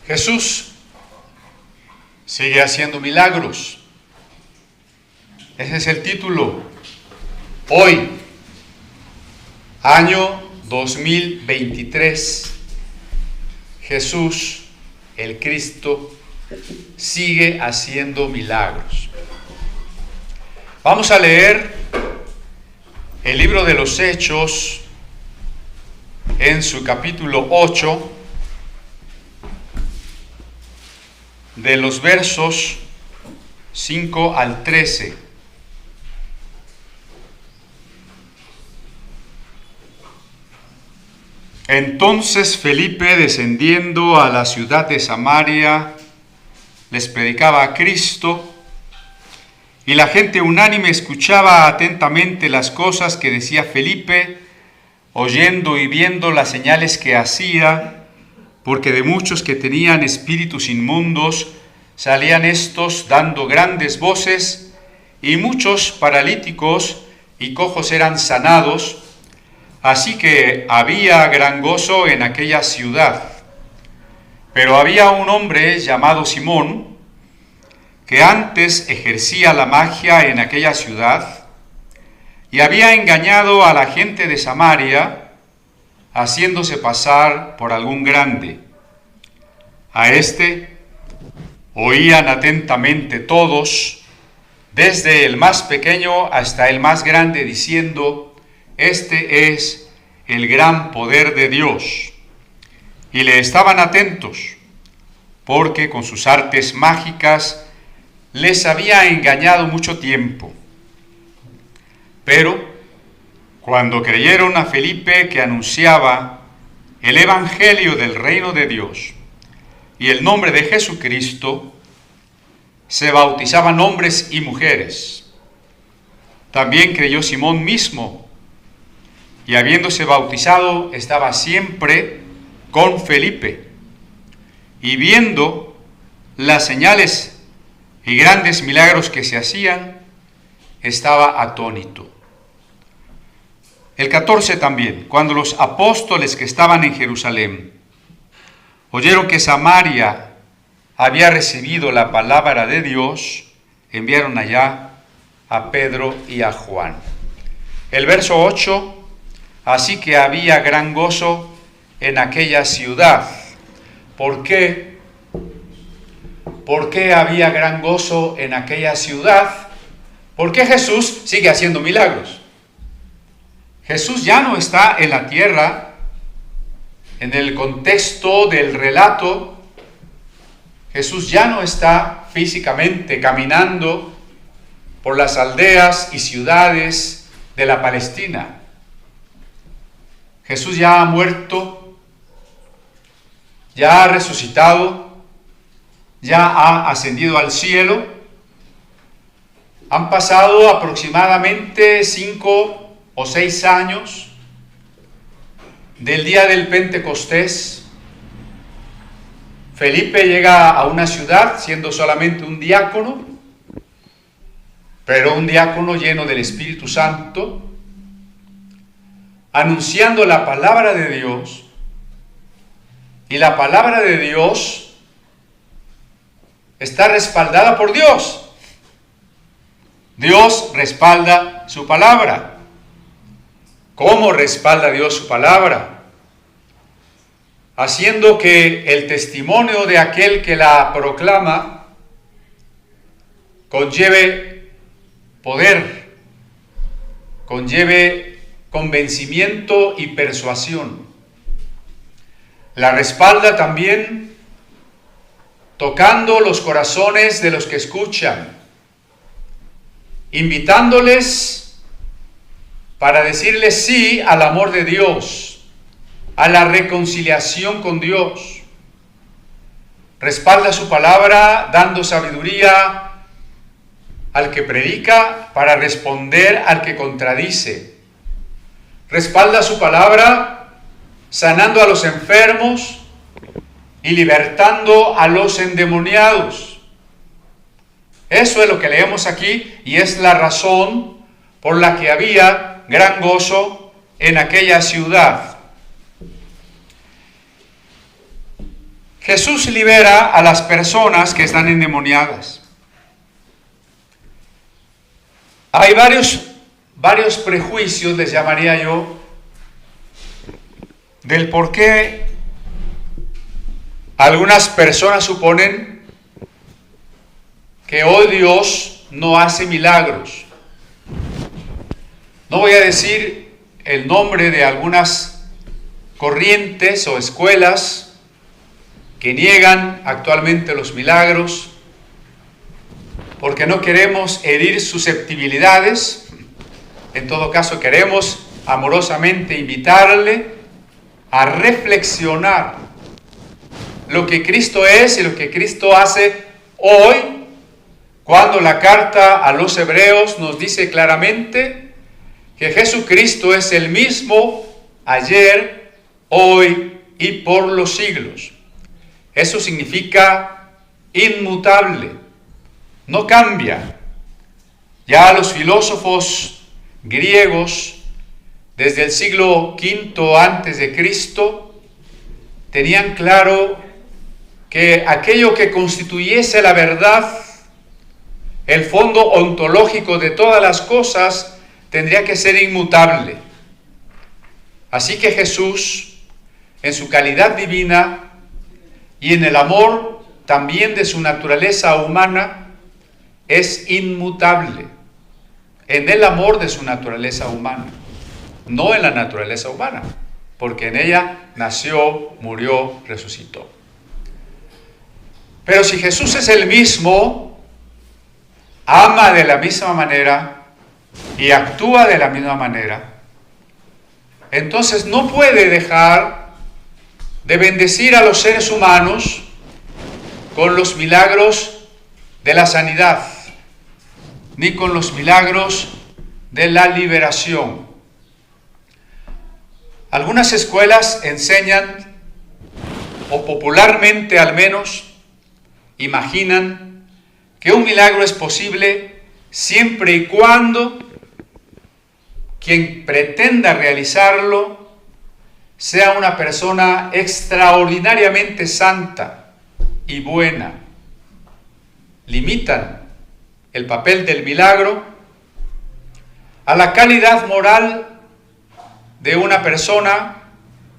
Jesús sigue haciendo milagros. Ese es el título. Hoy, año 2023, Jesús, el Cristo, sigue haciendo milagros. Vamos a leer el libro de los Hechos en su capítulo 8, de los versos 5 al 13. Entonces Felipe, descendiendo a la ciudad de Samaria, les predicaba a Cristo, y la gente unánime escuchaba atentamente las cosas que decía Felipe, oyendo y viendo las señales que hacía, porque de muchos que tenían espíritus inmundos salían estos dando grandes voces, y muchos paralíticos y cojos eran sanados. Así que había gran gozo en aquella ciudad. Pero había un hombre llamado Simón, que antes ejercía la magia en aquella ciudad, y había engañado a la gente de Samaria, haciéndose pasar por algún grande. A este oían atentamente todos, desde el más pequeño hasta el más grande, diciendo: este es el gran poder de Dios. Y le estaban atentos, porque con sus artes mágicas les había engañado mucho tiempo. Pero cuando creyeron a Felipe, que anunciaba el evangelio del reino de Dios y el nombre de Jesucristo, se bautizaban hombres y mujeres. También creyó Simón mismo, y habiéndose bautizado estaba siempre con Felipe, y viendo las señales y grandes milagros que se hacían, estaba atónito. El 14 también, cuando los apóstoles que estaban en Jerusalén oyeron que Samaria había recibido la palabra de Dios, enviaron allá a Pedro y a Juan. El verso 8, así que había gran gozo en aquella ciudad. ¿Por qué? ¿Por qué había gran gozo en aquella ciudad? Porque Jesús sigue haciendo milagros. Jesús ya no está en la tierra, en el contexto del relato. Jesús ya no está físicamente caminando por las aldeas y ciudades de la Palestina. Jesús ya ha muerto, ya ha resucitado, ya ha ascendido al cielo. Han pasado aproximadamente 5 o 6 años del día del Pentecostés. Felipe llega a una ciudad siendo solamente un diácono, pero un diácono lleno del Espíritu Santo, anunciando la palabra de Dios. Y la palabra de Dios está respaldada por Dios. Dios respalda su palabra. ¿Cómo respalda Dios su palabra? Haciendo que el testimonio de aquel que la proclama conlleve poder, conlleve convencimiento y persuasión. La respalda también tocando los corazones de los que escuchan, invitándoles para decirles sí al amor de Dios, a la reconciliación con Dios. Respalda su palabra dando sabiduría al que predica para responder al que contradice. Respalda su palabra sanando a los enfermos y libertando a los endemoniados. Eso es lo que leemos aquí, y es la razón por la que había gran gozo en aquella ciudad. Jesús libera a las personas que están endemoniadas. Hay varios prejuicios, les llamaría yo, del por qué algunas personas suponen que hoy Dios no hace milagros. No voy a decir el nombre de algunas corrientes o escuelas que niegan actualmente los milagros, porque no queremos herir susceptibilidades. En todo caso, queremos amorosamente invitarle a reflexionar lo que Cristo es y lo que Cristo hace hoy, cuando la carta a los Hebreos nos dice claramente que Jesucristo es el mismo ayer, hoy y por los siglos. Eso significa inmutable, no cambia. Ya los filósofos griegos, desde el siglo V antes de Cristo, tenían claro que aquello que constituyese la verdad, el fondo ontológico de todas las cosas, tendría que ser inmutable. Así que Jesús, en su calidad divina y en el amor también de su naturaleza humana, es inmutable. En el amor de su naturaleza humana, no en la naturaleza humana, porque en ella nació, murió, resucitó. Pero si Jesús es el mismo, ama de la misma manera y actúa de la misma manera, entonces no puede dejar de bendecir a los seres humanos con los milagros de la sanidad, ni con los milagros de la liberación. Algunas escuelas enseñan, o popularmente al menos, imaginan que un milagro es posible siempre y cuando quien pretenda realizarlo sea una persona extraordinariamente santa y buena. Limitan el papel del milagro a la calidad moral de una persona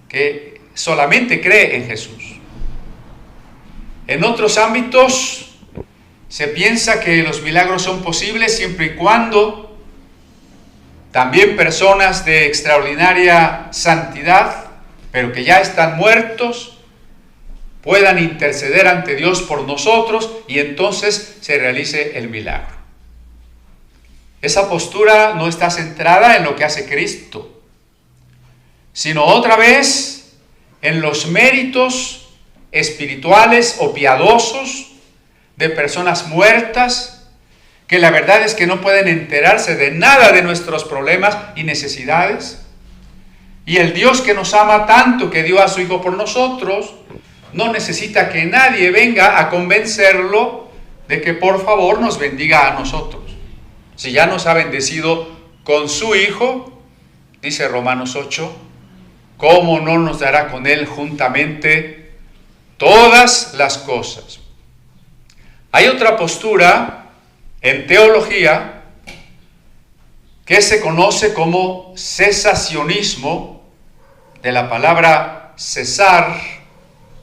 que solamente cree en Jesús. En otros ámbitos se piensa que los milagros son posibles siempre y cuando también personas de extraordinaria santidad, pero que ya están muertos, puedan interceder ante Dios por nosotros y entonces se realice el milagro. Esa postura no está centrada en lo que hace Cristo, sino otra vez en los méritos espirituales o piadosos de personas muertas, que la verdad es que no pueden enterarse de nada de nuestros problemas y necesidades. Y el Dios que nos ama tanto, que dio a su Hijo por nosotros, no necesita que nadie venga a convencerlo de que por favor nos bendiga a nosotros. Si ya nos ha bendecido con su Hijo, dice Romanos 8, ¿cómo no nos dará con Él juntamente todas las cosas? Hay otra postura en teología que se conoce como cesacionismo, de la palabra cesar,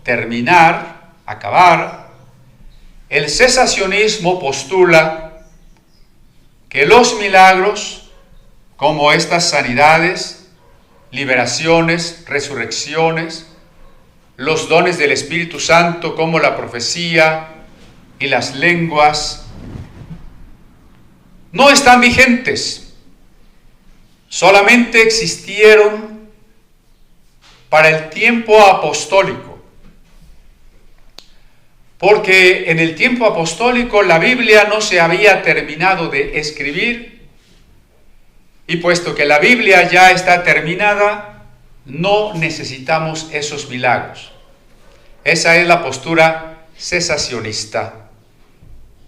terminar, acabar. El cesacionismo postula que los milagros, como estas sanidades, liberaciones, resurrecciones, los dones del Espíritu Santo como la profecía y las lenguas, no están vigentes, solamente existieron para el tiempo apostólico, porque en el tiempo apostólico la Biblia no se había terminado de escribir, y puesto que la Biblia ya está terminada, no necesitamos esos milagros. Esa es la postura cesacionista.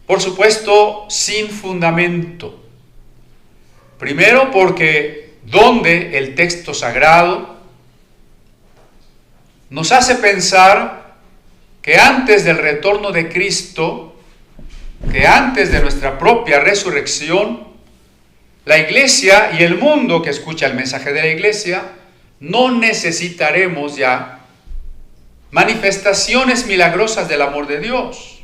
Por supuesto, sin fundamento. Primero porque donde el texto sagrado nos hace pensar que antes del retorno de Cristo, que antes de nuestra propia resurrección, la iglesia y el mundo que escucha el mensaje de la iglesia, no necesitaremos ya manifestaciones milagrosas del amor de Dios,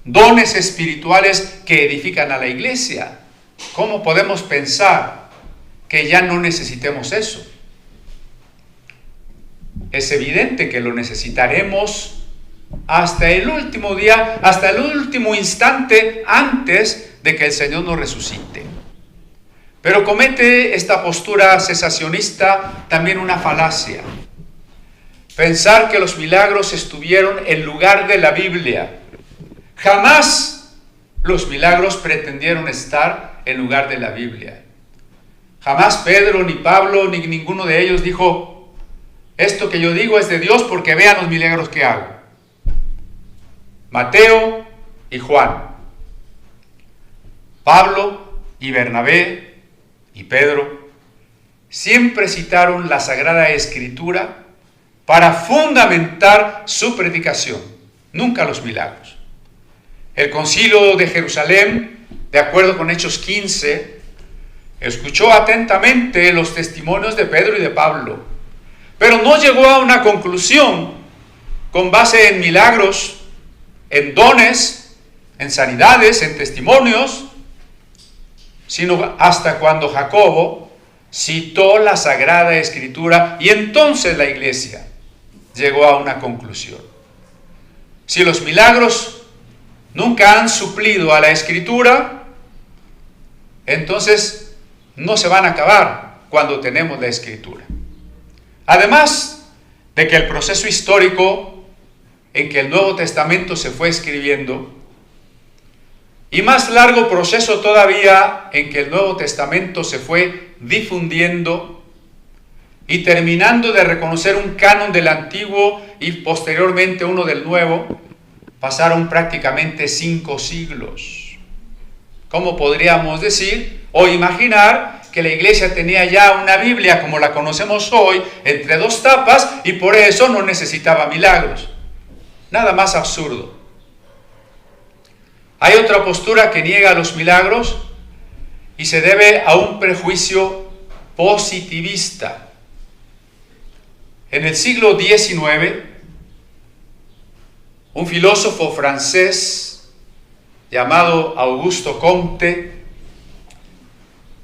dones espirituales que edifican a la iglesia. ¿Cómo podemos pensar que ya no necesitemos eso? Es evidente que lo necesitaremos hasta el último día, hasta el último instante antes de que el Señor nos resucite. Pero comete esta postura cesacionista también una falacia. Pensar que los milagros estuvieron en lugar de la Biblia. Jamás los milagros pretendieron estar en lugar de la Biblia. Jamás Pedro, ni Pablo, ni ninguno de ellos dijo: esto que yo digo es de Dios porque vean los milagros que hago. Mateo y Juan, Pablo y Bernabé y Pedro siempre citaron la Sagrada Escritura para fundamentar su predicación, nunca los milagros. El Concilio de Jerusalén, de acuerdo con Hechos 15, escuchó atentamente los testimonios de Pedro y de Pablo, pero no llegó a una conclusión con base en milagros, en dones, en sanidades, en testimonios, sino hasta cuando Jacobo citó la Sagrada Escritura y entonces la iglesia llegó a una conclusión. Si los milagros nunca han suplido a la Escritura, entonces no se van a acabar cuando tenemos la Escritura. Además de que el proceso histórico en que el Nuevo Testamento se fue escribiendo, y más largo proceso todavía en que el Nuevo Testamento se fue difundiendo y terminando de reconocer un canon del Antiguo y posteriormente uno del Nuevo, pasaron prácticamente 5 siglos. ¿Cómo podríamos decir o imaginar que la iglesia tenía ya una Biblia como la conocemos hoy, entre 2 tapas, y por eso no necesitaba milagros? Nada más absurdo. Hay otra postura que niega los milagros y se debe a un prejuicio positivista. En el siglo XIX, un filósofo francés llamado Auguste Comte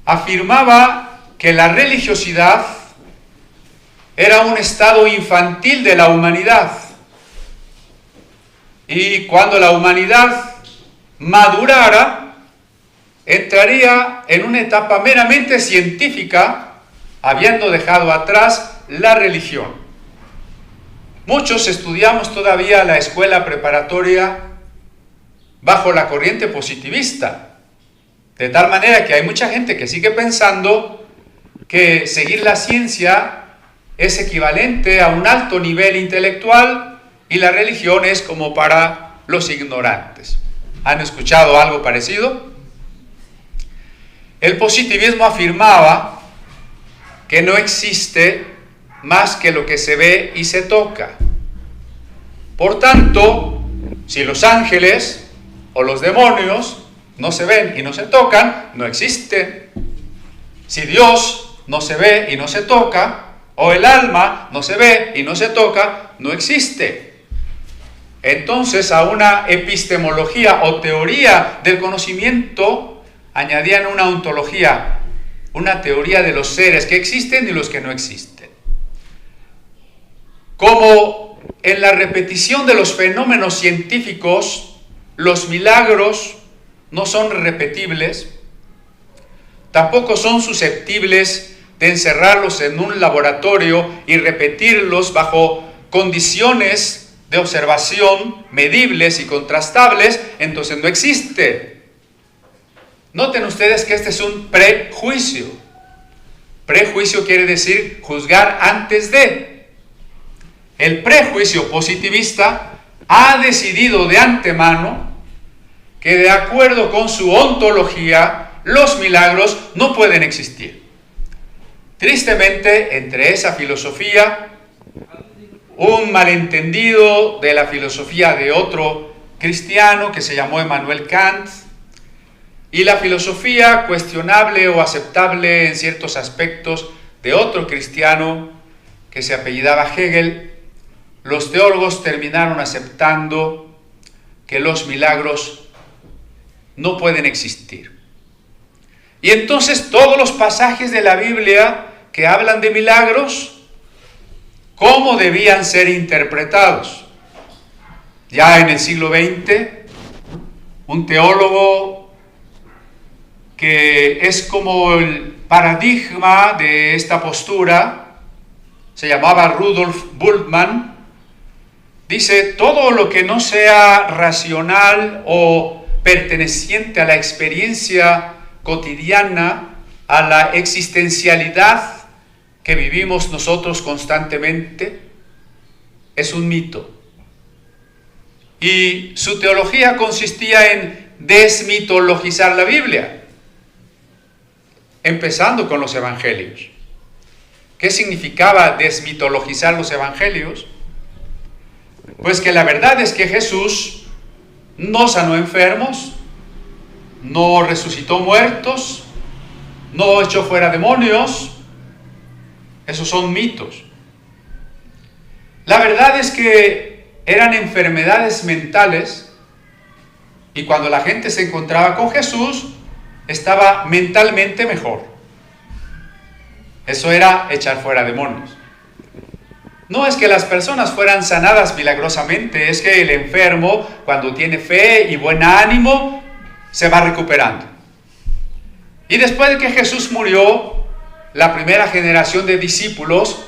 afirmaba que la religiosidad era un estado infantil de la humanidad, y cuando la humanidad madurara, entraría en una etapa meramente científica, habiendo dejado atrás la religión. Muchos estudiamos todavía la escuela preparatoria bajo la corriente positivista, de tal manera que hay mucha gente que sigue pensando que seguir la ciencia es equivalente a un alto nivel intelectual y la religión es como para los ignorantes. ¿Han escuchado algo parecido? El positivismo afirmaba que no existe más que lo que se ve y se toca. Por tanto, si los ángeles o los demonios no se ven y no se tocan, no existen. Si Dios no se ve y no se toca, o el alma no se ve y no se toca, no existe. Entonces, a una epistemología o teoría del conocimiento añadían una ontología, una teoría de los seres que existen y los que no existen. Como en la repetición de los fenómenos científicos, los milagros no son repetibles, tampoco son susceptibles de encerrarlos en un laboratorio y repetirlos bajo condiciones de observación medibles y contrastables, entonces no existe. Noten ustedes que este es un prejuicio. Prejuicio quiere decir juzgar antes de. El prejuicio positivista ha decidido de antemano que, de acuerdo con su ontología, los milagros no pueden existir. Tristemente, entre esa filosofía un malentendido de la filosofía de otro cristiano que se llamó Immanuel Kant, y la filosofía cuestionable o aceptable en ciertos aspectos de otro cristiano que se apellidaba Hegel. Los teólogos terminaron aceptando que los milagros no pueden existir. Y entonces todos los pasajes de la Biblia que hablan de milagros, ¿cómo debían ser interpretados? Ya en el siglo XX, un teólogo que es como el paradigma de esta postura, se llamaba Rudolf Bultmann, dice: todo lo que no sea racional o perteneciente a la experiencia cotidiana, a la existencialidad que vivimos nosotros constantemente, es un mito. Y su teología consistía en desmitologizar la Biblia, empezando con los evangelios. ¿Qué significaba desmitologizar los evangelios? Pues que la verdad es que Jesús no sanó enfermos, no resucitó muertos, no echó fuera demonios. Esos son mitos. La verdad es que eran enfermedades mentales, y cuando la gente se encontraba con Jesús, estaba mentalmente mejor. Eso era echar fuera demonios. No es que las personas fueran sanadas milagrosamente, es que el enfermo, cuando tiene fe y buen ánimo, se va recuperando. Y después de que Jesús murió, la primera generación de discípulos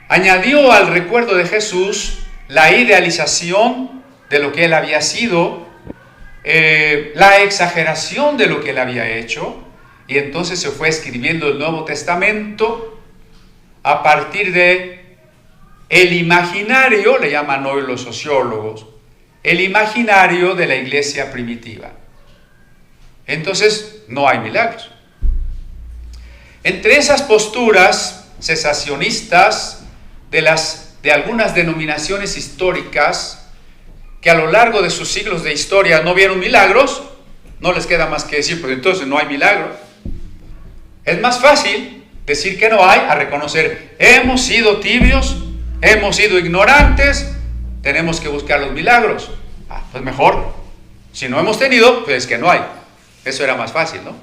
añadió al recuerdo de Jesús la idealización de lo que él había sido, la exageración de lo que él había hecho, y entonces se fue escribiendo el Nuevo Testamento a partir de el imaginario, le llaman hoy los sociólogos, el imaginario de la iglesia primitiva. Entonces no hay milagros. Entre esas posturas cesacionistas de algunas denominaciones históricas que a lo largo de sus siglos de historia no vieron milagros, no les queda más que decir: pues entonces no hay milagros. Es más fácil decir que no hay a reconocer: hemos sido tibios, hemos sido ignorantes, tenemos que buscar los milagros. Pues mejor, si no hemos tenido, pues es que no hay. Eso era más fácil, ¿no?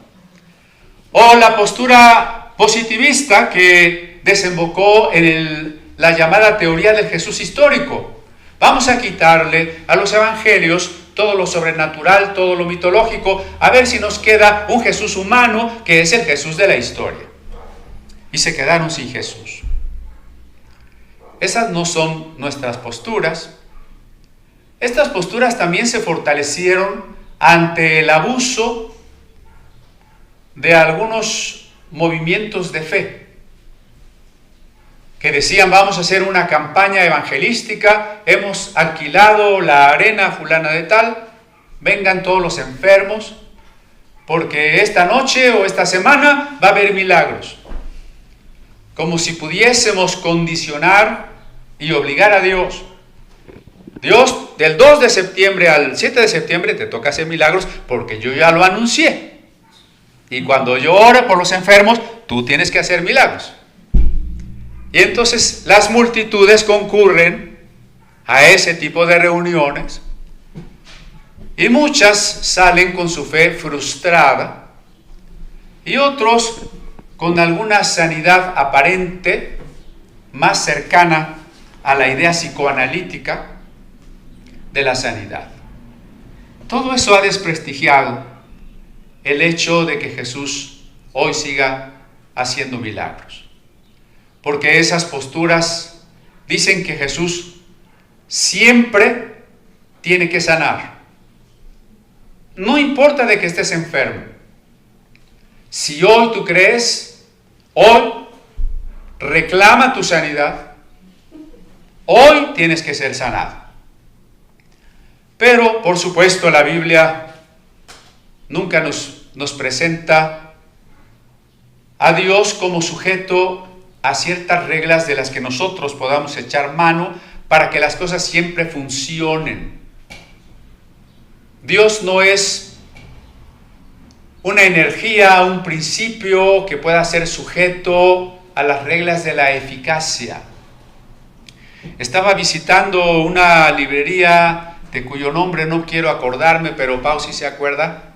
O la postura positivista que desembocó en la llamada teoría del Jesús histórico. Vamos a quitarle a los evangelios todo lo sobrenatural, todo lo mitológico, a ver si nos queda un Jesús humano, que es el Jesús de la historia. Y se quedaron sin Jesús. Esas no son nuestras posturas. Estas posturas también se fortalecieron ante el abuso de algunos movimientos de fe que decían: vamos a hacer una campaña evangelística, hemos alquilado la arena fulana de tal, vengan todos los enfermos, porque esta noche o esta semana va a haber milagros. Como si pudiésemos condicionar y obligar a Dios. Dios, del 2 de septiembre al 7 de septiembre te toca hacer milagros porque yo ya lo anuncié. Y cuando yo oro por los enfermos, tú tienes que hacer milagros. Y entonces las multitudes concurren a ese tipo de reuniones, y muchas salen con su fe frustrada, y otros con alguna sanidad aparente, más cercana a la idea psicoanalítica de la sanidad. Todo eso ha desprestigiado el hecho de que Jesús hoy siga haciendo milagros. Porque esas posturas dicen que Jesús siempre tiene que sanar. No importa de que estés enfermo. Si hoy tú crees, hoy reclama tu sanidad, hoy tienes que ser sanado. Pero, por supuesto, la Biblia nunca nos presenta a Dios como sujeto a ciertas reglas de las que nosotros podamos echar mano para que las cosas siempre funcionen. Dios no es una energía, un principio que pueda ser sujeto a las reglas de la eficacia. Estaba visitando una librería de cuyo nombre no quiero acordarme, pero Pau sí se acuerda.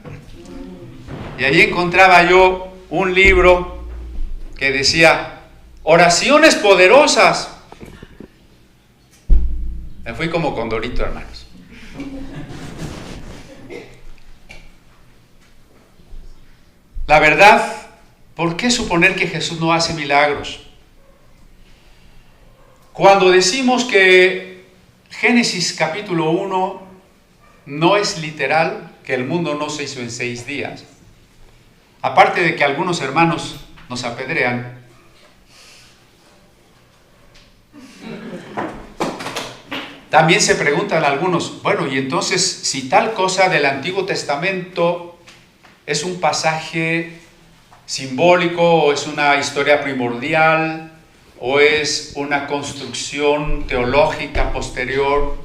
Y allí encontraba yo un libro que decía oraciones poderosas. Me fui como Condorito, hermanos. La verdad, ¿por qué suponer que Jesús no hace milagros? Cuando decimos que Génesis capítulo 1 no es literal, que el mundo no se hizo en 6 días, aparte de que algunos hermanos nos apedrean, también se preguntan algunos, bueno, y entonces si tal cosa del Antiguo Testamento es un pasaje simbólico o es una historia primordial o es una construcción teológica posterior,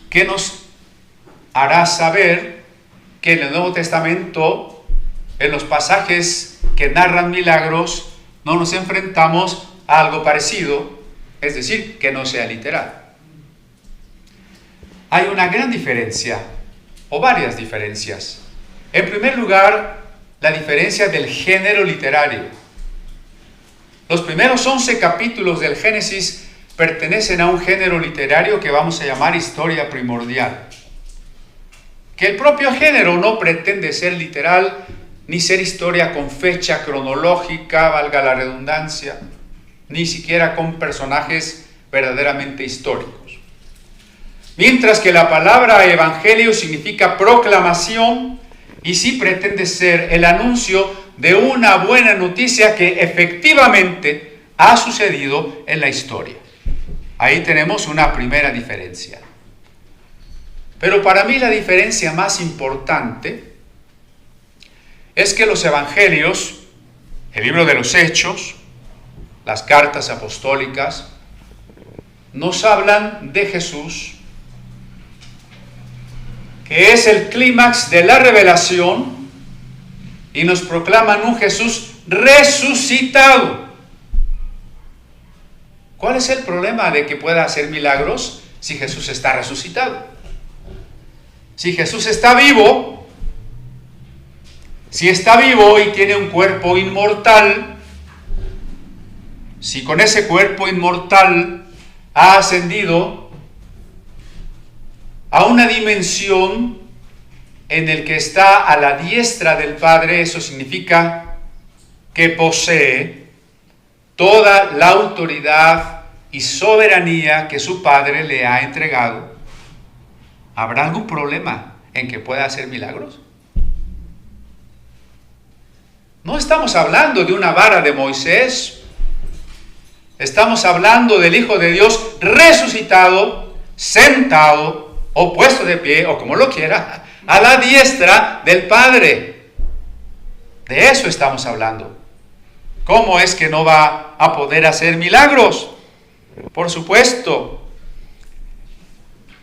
¿qué nos hará saber que en el Nuevo Testamento, en los pasajes que narran milagros, no nos enfrentamos a algo parecido, es decir, que no sea literal? Hay una gran diferencia, o varias diferencias. En primer lugar, la diferencia del género literario. Los primeros 11 capítulos del Génesis pertenecen a un género literario que vamos a llamar historia primordial. Que el propio género no pretende ser literal, ni ser historia con fecha cronológica, valga la redundancia, ni siquiera con personajes verdaderamente históricos. Mientras que la palabra evangelio significa proclamación y sí pretende ser el anuncio de una buena noticia que efectivamente ha sucedido en la historia. Ahí tenemos una primera diferencia. Pero para mí la diferencia más importante es que los evangelios, el libro de los Hechos, las cartas apostólicas, nos hablan de Jesús, que es el clímax de la revelación, y nos proclaman un Jesús resucitado. ¿Cuál es el problema de que pueda hacer milagros si Jesús está resucitado? Si Jesús está vivo, si está vivo y tiene un cuerpo inmortal, si con ese cuerpo inmortal ha ascendido a una dimensión en el que está a la diestra del Padre, eso significa que posee toda la autoridad y soberanía que su Padre le ha entregado. ¿Habrá algún problema en que pueda hacer milagros? No estamos hablando de una vara de Moisés. Estamos hablando del Hijo de Dios resucitado, sentado o puesto de pie, o como lo quiera, a la diestra del Padre. De eso estamos hablando. ¿Cómo es que no va a poder hacer milagros? Por supuesto.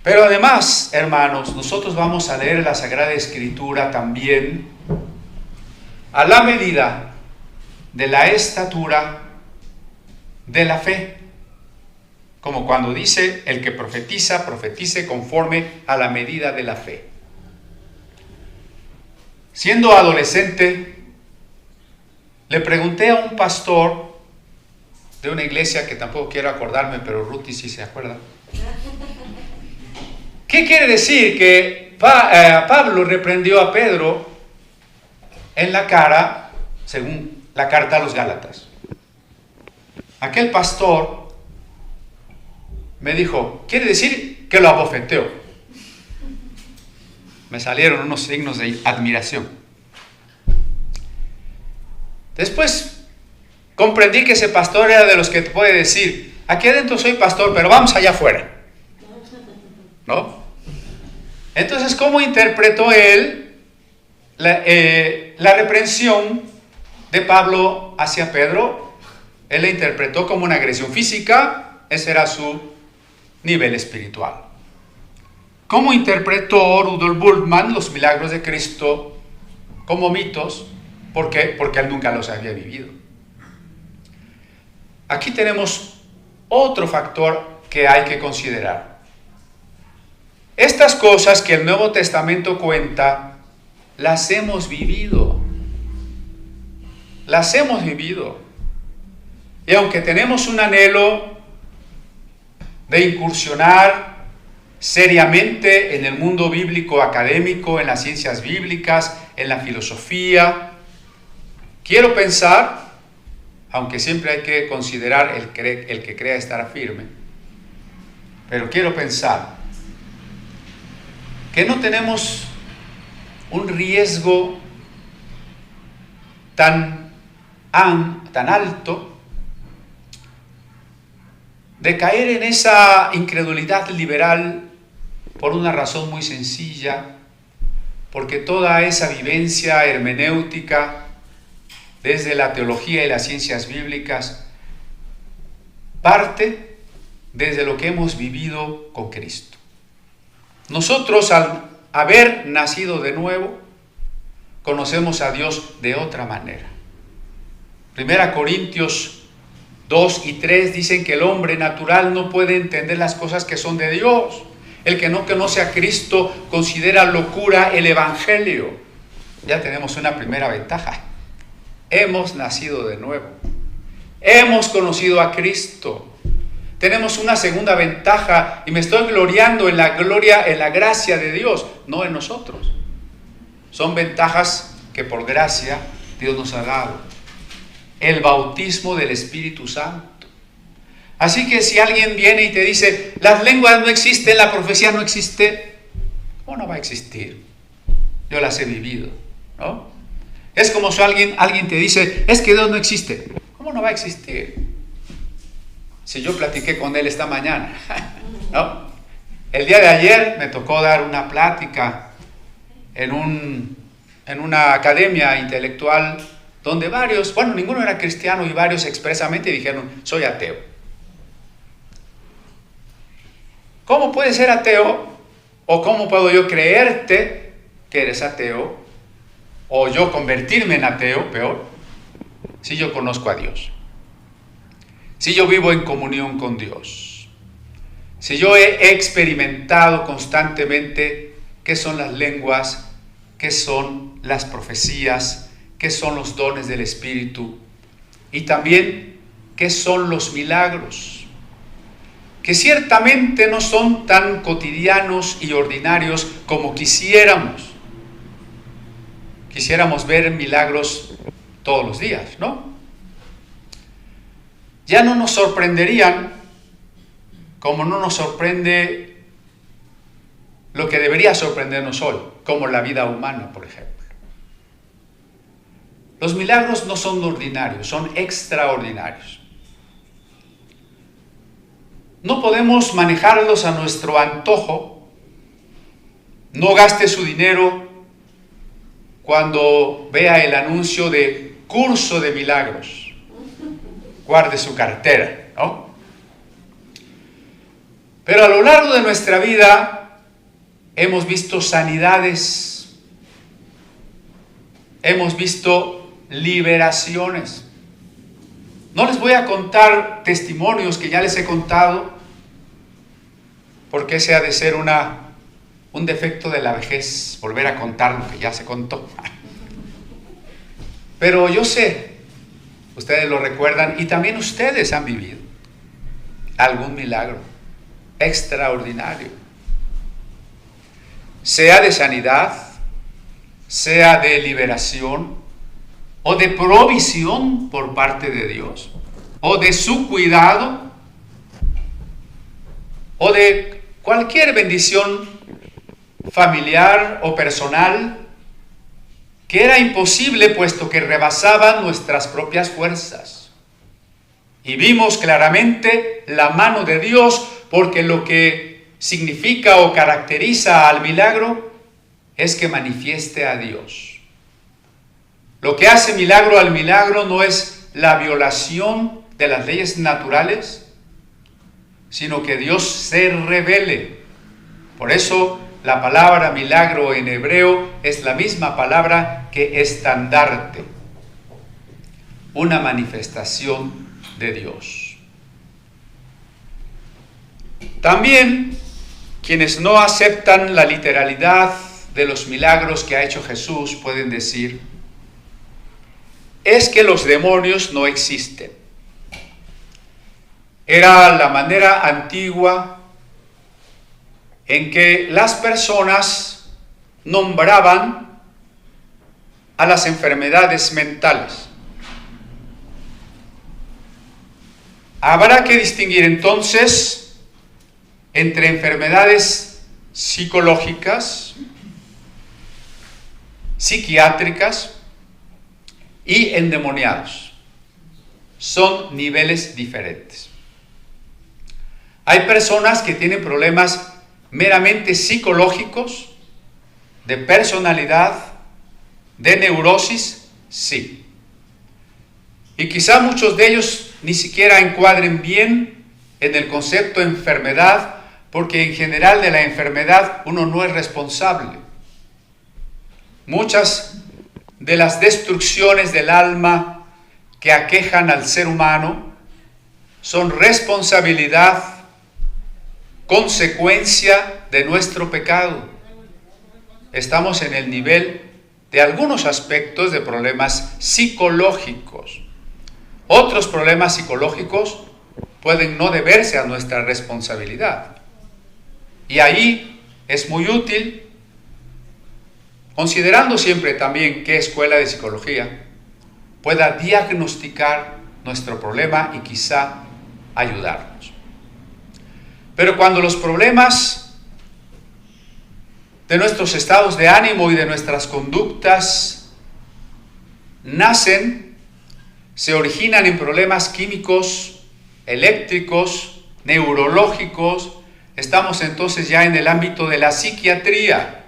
Pero además, hermanos, nosotros vamos a leer la Sagrada Escritura también a la medida de la estatura de la fe. Como cuando dice, el que profetiza, profetice conforme a la medida de la fe. Siendo adolescente, le pregunté a un pastor de una iglesia que tampoco quiero acordarme, pero Ruti sí se acuerda. ¿Qué quiere decir que Pablo reprendió a Pedro en la cara, según la carta a los Gálatas? Aquel pastor me dijo, quiere decir que lo abofeteó. Me salieron unos signos de admiración. Después comprendí que ese pastor era de los que te puede decir, aquí adentro soy pastor, pero vamos allá afuera, ¿no? Entonces, ¿cómo interpretó él la reprensión de Pablo hacia Pedro? Él la interpretó como una agresión física, ese era su nivel espiritual. ¿Cómo interpretó Rudolf Bultmann los milagros de Cristo como mitos? ¿Por qué? Porque él nunca los había vivido. Aquí tenemos otro factor que hay que considerar. Estas cosas que el Nuevo Testamento cuenta, las hemos vivido. Las hemos vivido. Y aunque tenemos un anhelo de incursionar seriamente en el mundo bíblico académico, en las ciencias bíblicas, en la filosofía, quiero pensar, aunque siempre hay que considerar el que crea estar firme, pero quiero pensar que no tenemos un riesgo tan alto de caer en esa incredulidad liberal por una razón muy sencilla, porque toda esa vivencia hermenéutica desde la teología y las ciencias bíblicas parte desde lo que hemos vivido con Cristo. Nosotros, al haber nacido de nuevo, conocemos a Dios de otra manera. 1 Corintios 2 y 3 dicen que el hombre natural no puede entender las cosas que son de Dios. El que no conoce a Cristo considera locura el Evangelio. Ya tenemos una primera ventaja. Hemos nacido de nuevo. Hemos conocido a Cristo. Tenemos una segunda ventaja y me estoy gloriando en la gracia de Dios, no en nosotros. Son ventajas que por gracia Dios nos ha dado. El bautismo del Espíritu Santo. Así que si alguien viene y te dice, las lenguas no existen, la profecía no existe, ¿cómo no va a existir? Yo las he vivido, ¿no? Es como si alguien te dice, es que Dios no existe. ¿Cómo no va a existir? Si yo platiqué con él esta mañana, ¿no? El día de ayer me tocó dar una plática en una academia intelectual donde varios, bueno, ninguno era cristiano y varios expresamente dijeron, soy ateo. ¿Cómo puedes ser ateo? ¿O cómo puedo yo creerte que eres ateo? ¿O yo convertirme en ateo, peor? Si yo conozco a Dios. Si yo vivo en comunión con Dios. Si yo he experimentado constantemente qué son las lenguas, qué son las profecías, qué son los dones del Espíritu y también qué son los milagros, que ciertamente no son tan cotidianos y ordinarios como quisiéramos. Quisiéramos ver milagros todos los días, ¿no? Ya no nos sorprenderían como no nos sorprende lo que debería sorprendernos hoy, como la vida humana, por ejemplo. Los milagros no son ordinarios, son extraordinarios. No podemos manejarlos a nuestro antojo. No gaste su dinero cuando vea el anuncio de curso de milagros. Guarde su cartera, ¿no? Pero a lo largo de nuestra vida hemos visto sanidades, hemos visto liberaciones. No les voy a contar testimonios que ya les he contado, porque ese ha de ser un defecto de la vejez, volver a contar lo que ya se contó. Pero yo sé, ustedes lo recuerdan y también ustedes han vivido algún milagro extraordinario, sea de sanidad, sea de liberación o de provisión por parte de Dios, o de su cuidado, o de cualquier bendición familiar o personal que era imposible puesto que rebasaban nuestras propias fuerzas. Y vimos claramente la mano de Dios, porque lo que significa o caracteriza al milagro es que manifieste a Dios. Lo que hace milagro al milagro no es la violación de las leyes naturales, sino que Dios se revele. Por eso la palabra milagro en hebreo es la misma palabra que estandarte, una manifestación de Dios. También quienes no aceptan la literalidad de los milagros que ha hecho Jesús pueden decir, es que los demonios no existen. Era la manera antigua en que las personas nombraban a las enfermedades mentales. Habrá que distinguir entonces entre enfermedades psicológicas, psiquiátricas y endemoniados. Son niveles diferentes. Hay personas que tienen problemas meramente psicológicos, de personalidad, de neurosis, sí. Y quizá muchos de ellos ni siquiera encuadren bien en el concepto de enfermedad, porque en general de la enfermedad uno no es responsable. Muchas de las destrucciones del alma que aquejan al ser humano son responsabilidad, consecuencia de nuestro pecado. Estamos en el nivel de algunos aspectos de problemas psicológicos. Otros problemas psicológicos pueden no deberse a nuestra responsabilidad. Y ahí es muy útil, considerando siempre también qué escuela de psicología pueda diagnosticar nuestro problema y quizá ayudarnos. Pero cuando los problemas de nuestros estados de ánimo y de nuestras conductas nacen, se originan en problemas químicos, eléctricos, neurológicos, estamos entonces ya en el ámbito de la psiquiatría.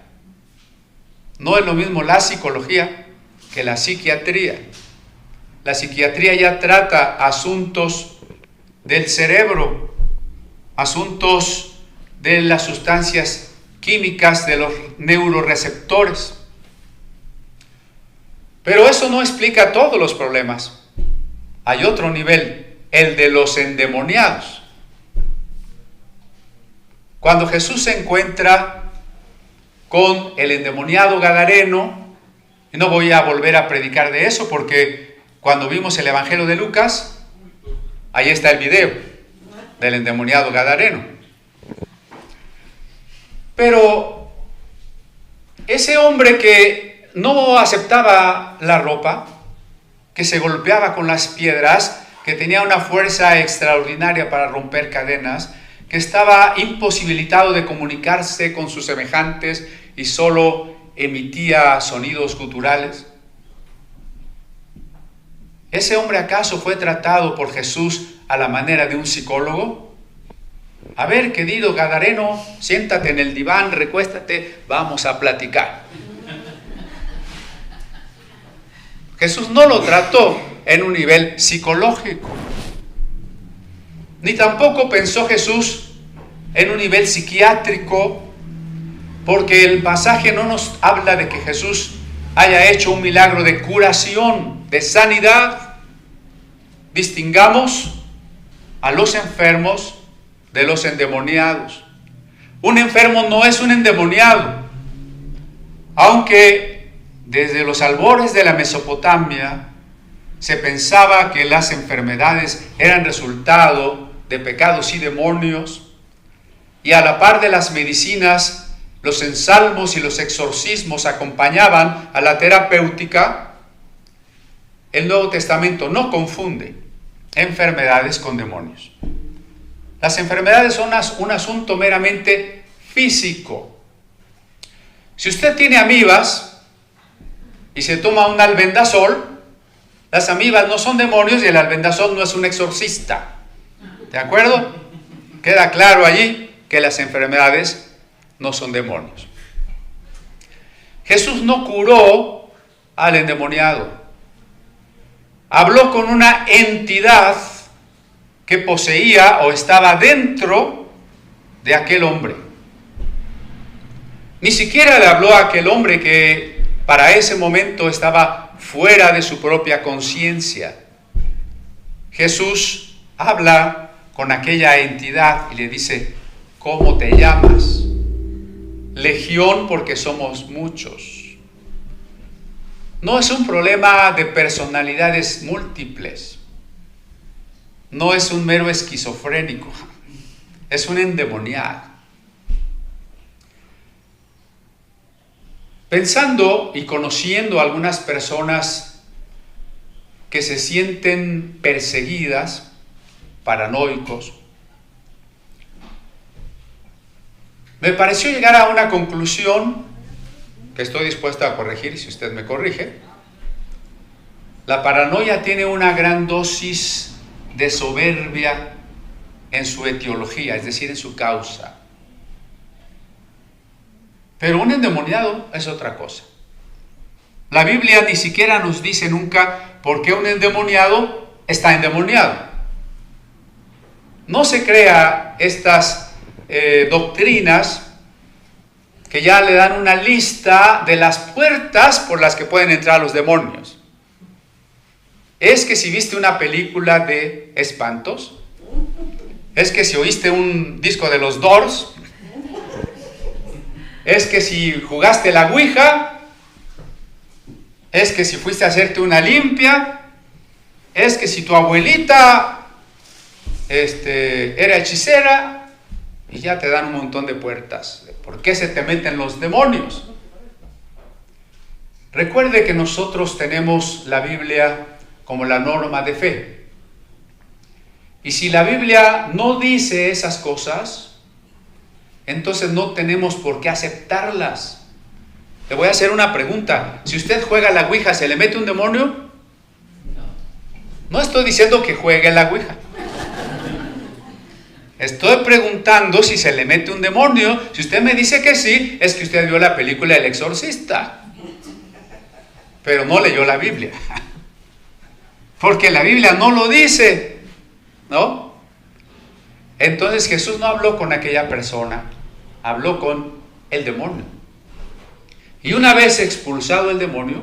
No es lo mismo la psicología que la psiquiatría. La psiquiatría ya trata asuntos del cerebro, asuntos de las sustancias químicas, de los neuroreceptores. Pero eso no explica todos los problemas. Hay otro nivel, el de los endemoniados. Cuando Jesús se encuentra con el endemoniado gadareno, y no voy a volver a predicar de eso porque cuando vimos el Evangelio de Lucas, ahí está el video del endemoniado gadareno. Pero ese hombre que no aceptaba la ropa, que se golpeaba con las piedras, que tenía una fuerza extraordinaria para romper cadenas, que estaba imposibilitado de comunicarse con sus semejantes y solo emitía sonidos guturales. ¿Ese hombre acaso fue tratado por Jesús a la manera de un psicólogo? A ver, querido gadareno, siéntate en el diván, recuéstate, vamos a platicar. Jesús no lo trató en un nivel psicológico. Ni tampoco pensó Jesús en un nivel psiquiátrico, porque el pasaje no nos habla de que Jesús haya hecho un milagro de curación, de sanidad. Distingamos a los enfermos de los endemoniados. Un enfermo no es un endemoniado, aunque desde los albores de la Mesopotamia se pensaba que las enfermedades eran resultado de pecados y demonios, y a la par de las medicinas, los ensalmos y los exorcismos acompañaban a la terapéutica. El Nuevo Testamento no confunde enfermedades con demonios. Las enfermedades son un asunto meramente físico. Si usted tiene amibas y se toma un albendazol, las amibas no son demonios y el albendazol no es un exorcista. ¿De acuerdo? Queda claro allí que las enfermedades no son demonios. Jesús no curó al endemoniado. Habló con una entidad que poseía o estaba dentro de aquel hombre. Ni siquiera le habló a aquel hombre que para ese momento estaba fuera de su propia conciencia. Jesús habla con aquella entidad y le dice: ¿cómo te llamas? Legión, porque somos muchos. No es un problema de personalidades múltiples. No es un mero esquizofrénico. Es un endemoniado. Pensando y conociendo a algunas personas que se sienten perseguidas, paranoicos, me pareció llegar a una conclusión que estoy dispuesto a corregir si usted me corrige. La paranoia tiene una gran dosis de soberbia en su etiología, es decir, en su causa. Pero un endemoniado es otra cosa. La Biblia ni siquiera nos dice nunca por qué un endemoniado está endemoniado. No se crea estas doctrinas que ya le dan una lista de las puertas por las que pueden entrar los demonios. Es que si viste una película de espantos, es que si oíste un disco de los Doors, es que si jugaste la Ouija, es que si fuiste a hacerte una limpia, es que si tu abuelita era hechicera, y ya te dan un montón de puertas. ¿Por qué se te meten los demonios? Recuerde que nosotros tenemos la Biblia como la norma de fe. Y si la Biblia no dice esas cosas, entonces no tenemos por qué aceptarlas. Le voy a hacer una pregunta. Si usted juega la Ouija, ¿se le mete un demonio? No estoy diciendo que juegue la Ouija. Estoy preguntando si se le mete un demonio. Si usted me dice que sí, es que usted vio la película El Exorcista, pero no leyó la Biblia. Porque la Biblia no lo dice, ¿no? Entonces Jesús no habló con aquella persona, habló con el demonio. Y una vez expulsado el demonio,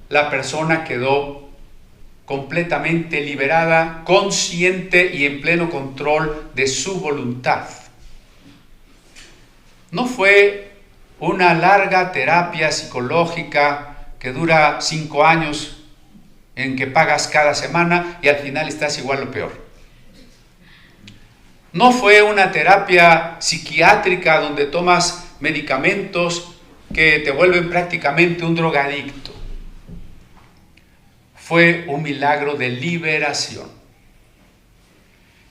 la persona quedó completamente liberada, consciente y en pleno control de su voluntad. No fue una larga terapia psicológica que dura 5 años, en que pagas cada semana y al final estás igual o peor. No fue una terapia psiquiátrica donde tomas medicamentos que te vuelven prácticamente un drogadicto. Fue un milagro de liberación.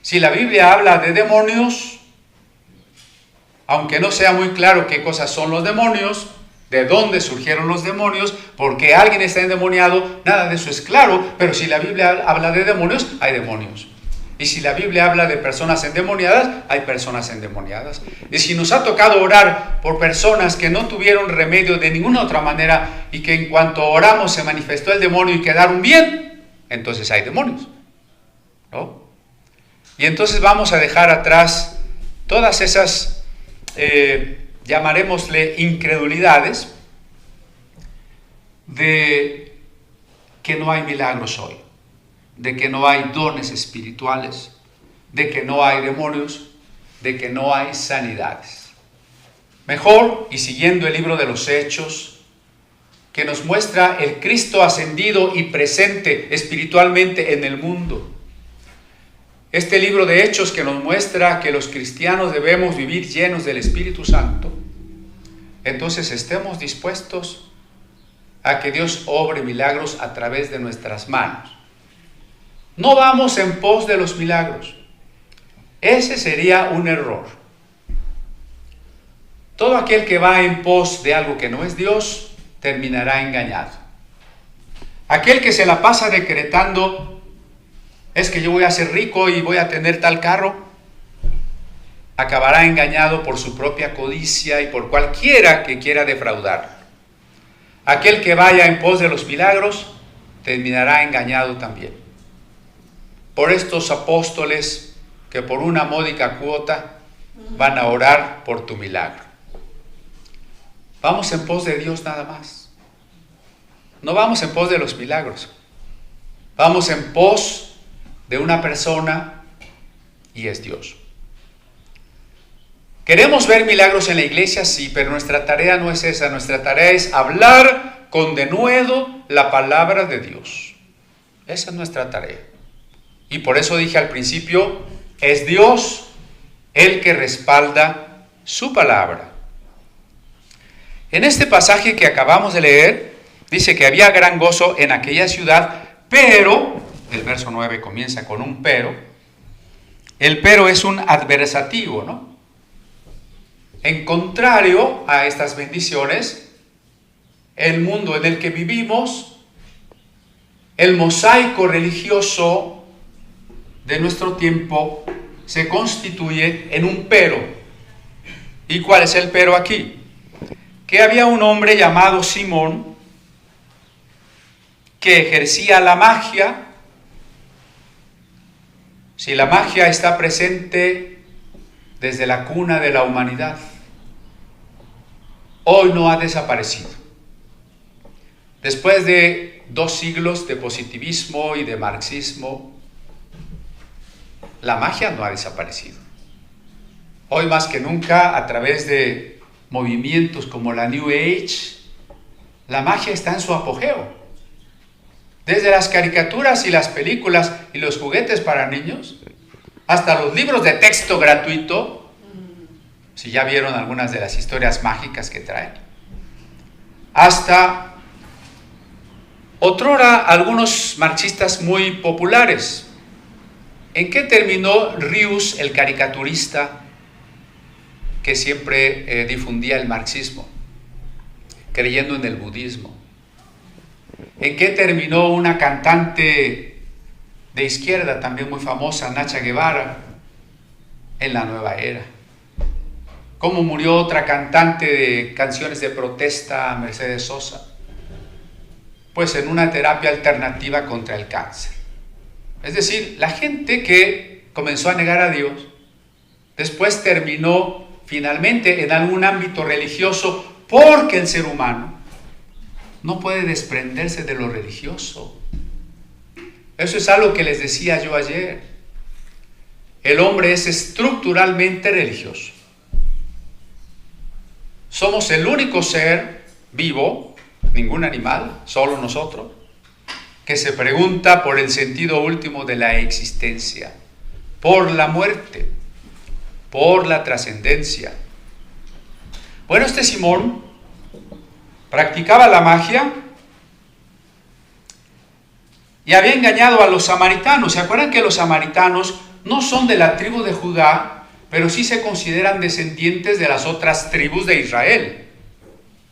Si la Biblia habla de demonios, aunque no sea muy claro qué cosas son los demonios, de dónde surgieron los demonios, por qué alguien está endemoniado, nada de eso es claro, pero si la Biblia habla de demonios, hay demonios. Y si la Biblia habla de personas endemoniadas, hay personas endemoniadas. Y si nos ha tocado orar por personas que no tuvieron remedio de ninguna otra manera y que en cuanto oramos se manifestó el demonio y quedaron bien, entonces hay demonios, ¿no? Y entonces vamos a dejar atrás todas esas, llamaremosle incredulidades, de que no hay milagros hoy, de que no hay dones espirituales, de que no hay demonios, de que no hay sanidades. Mejor, y siguiendo el libro de los Hechos, que nos muestra el Cristo ascendido y presente espiritualmente en el mundo. Este libro de Hechos que nos muestra que los cristianos debemos vivir llenos del Espíritu Santo. Entonces estemos dispuestos a que Dios obre milagros a través de nuestras manos. No vamos en pos de los milagros. Ese sería un error. Todo aquel que va en pos de algo que no es Dios, terminará engañado. Aquel que se la pasa decretando, es que yo voy a ser rico y voy a tener tal carro, acabará engañado por su propia codicia y por cualquiera que quiera defraudarlo. Aquel que vaya en pos de los milagros, terminará engañado también. por estos apóstoles que por una módica cuota van a orar por tu milagro. Vamos en pos de Dios nada más. No vamos en pos de los milagros. Vamos en pos de una persona y es Dios. ¿Queremos ver milagros en la iglesia? Sí, pero nuestra tarea no es esa. Nuestra tarea es hablar con denuedo la palabra de Dios. Esa es nuestra tarea. Y por eso dije al principio, es Dios el que respalda su palabra. En este pasaje que acabamos de leer, dice que había gran gozo en aquella ciudad, pero, el verso 9 comienza con un pero. El pero es un adversativo, ¿no? En contrario a estas bendiciones, el mundo en el que vivimos, el mosaico religioso de nuestro tiempo se constituye en un pero. ¿Y cuál es el pero aquí? Que había un hombre llamado Simón que ejercía la magia. Si la magia está presente desde la cuna de la humanidad, hoy no ha desaparecido. Después de 2 siglos de positivismo y de marxismo, la magia no ha desaparecido. Hoy más que nunca, a través de movimientos como la New Age, la magia está en su apogeo. Desde las caricaturas y las películas y los juguetes para niños, hasta los libros de texto gratuito, si ya vieron algunas de las historias mágicas que traen, hasta otrora algunos marxistas muy populares. ¿En qué terminó Rius, el caricaturista que siempre difundía el marxismo, creyendo en el budismo? ¿En qué terminó una cantante de izquierda también muy famosa, Nacha Guevara, en la nueva era? ¿Cómo murió otra cantante de canciones de protesta, Mercedes Sosa? Pues en una terapia alternativa contra el cáncer. Es decir, la gente que comenzó a negar a Dios, después terminó finalmente en algún ámbito religioso, porque el ser humano no puede desprenderse de lo religioso. Eso es algo que les decía yo ayer. El hombre es estructuralmente religioso. Somos el único ser vivo, ningún animal, solo nosotros, que se pregunta por el sentido último de la existencia, por la muerte, por la trascendencia. Bueno, este Simón practicaba la magia y había engañado a los samaritanos. ¿Se acuerdan que los samaritanos no son de la tribu de Judá, pero sí se consideran descendientes de las otras tribus de Israel?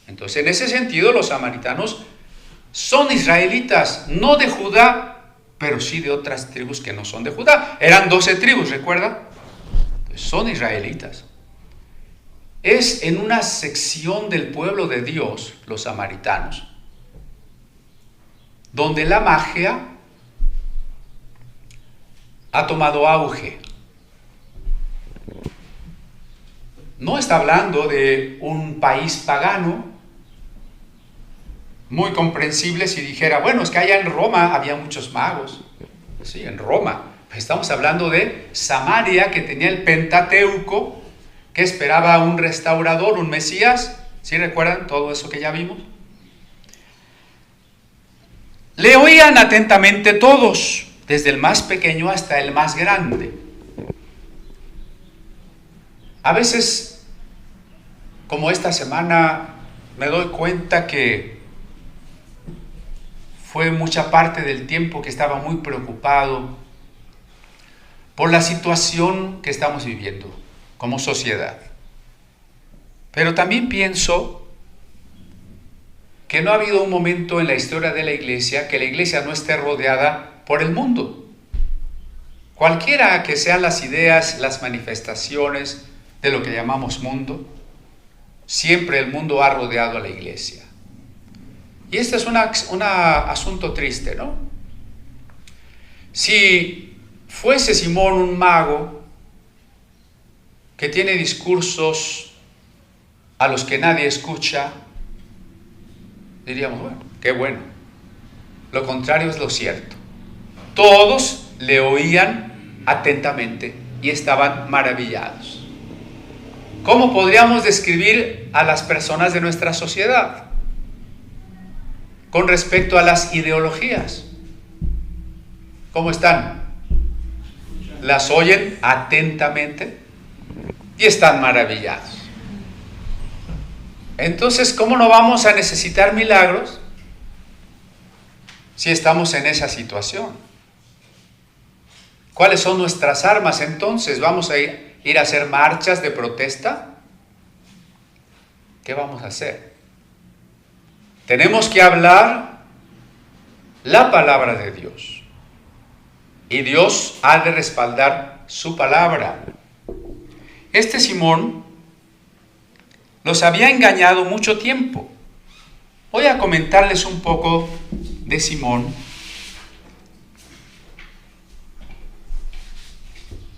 Entonces, en ese sentido, los samaritanos son israelitas, no de Judá, pero sí de otras tribus que no son de Judá. Eran 12 tribus, ¿recuerdan? Son israelitas. Es en una sección del pueblo de Dios, los samaritanos, donde la magia ha tomado auge. No está hablando de un país pagano, muy comprensible si dijera, bueno, es que allá en Roma había muchos magos. Sí, en Roma. Estamos hablando de Samaria, que tenía el Pentateuco, que esperaba un restaurador, un Mesías. ¿Sí recuerdan todo eso que ya vimos? Le oían atentamente todos, desde el más pequeño hasta el más grande. A veces, como esta semana, me doy cuenta que fue mucha parte del tiempo que estaba muy preocupado por la situación que estamos viviendo como sociedad. Pero también pienso que no ha habido un momento en la historia de la iglesia que la iglesia no esté rodeada por el mundo. Cualquiera que sean las ideas, las manifestaciones de lo que llamamos mundo, siempre el mundo ha rodeado a la iglesia. Y este es un asunto triste, ¿no? Si fuese Simón un mago que tiene discursos a los que nadie escucha, diríamos, bueno, qué bueno. Lo contrario es lo cierto. Todos le oían atentamente y estaban maravillados. ¿Cómo podríamos describir a las personas de nuestra sociedad con respecto a las ideologías? ¿Cómo están? Las oyen atentamente y están maravillados. Entonces, ¿cómo no vamos a necesitar milagros si estamos en esa situación? ¿Cuáles son nuestras armas entonces? ¿Vamos a ir a hacer marchas de protesta? ¿Qué vamos a hacer? Tenemos que hablar la palabra de Dios. Y Dios ha de respaldar su palabra. Este Simón los había engañado mucho tiempo. Voy a comentarles un poco de Simón,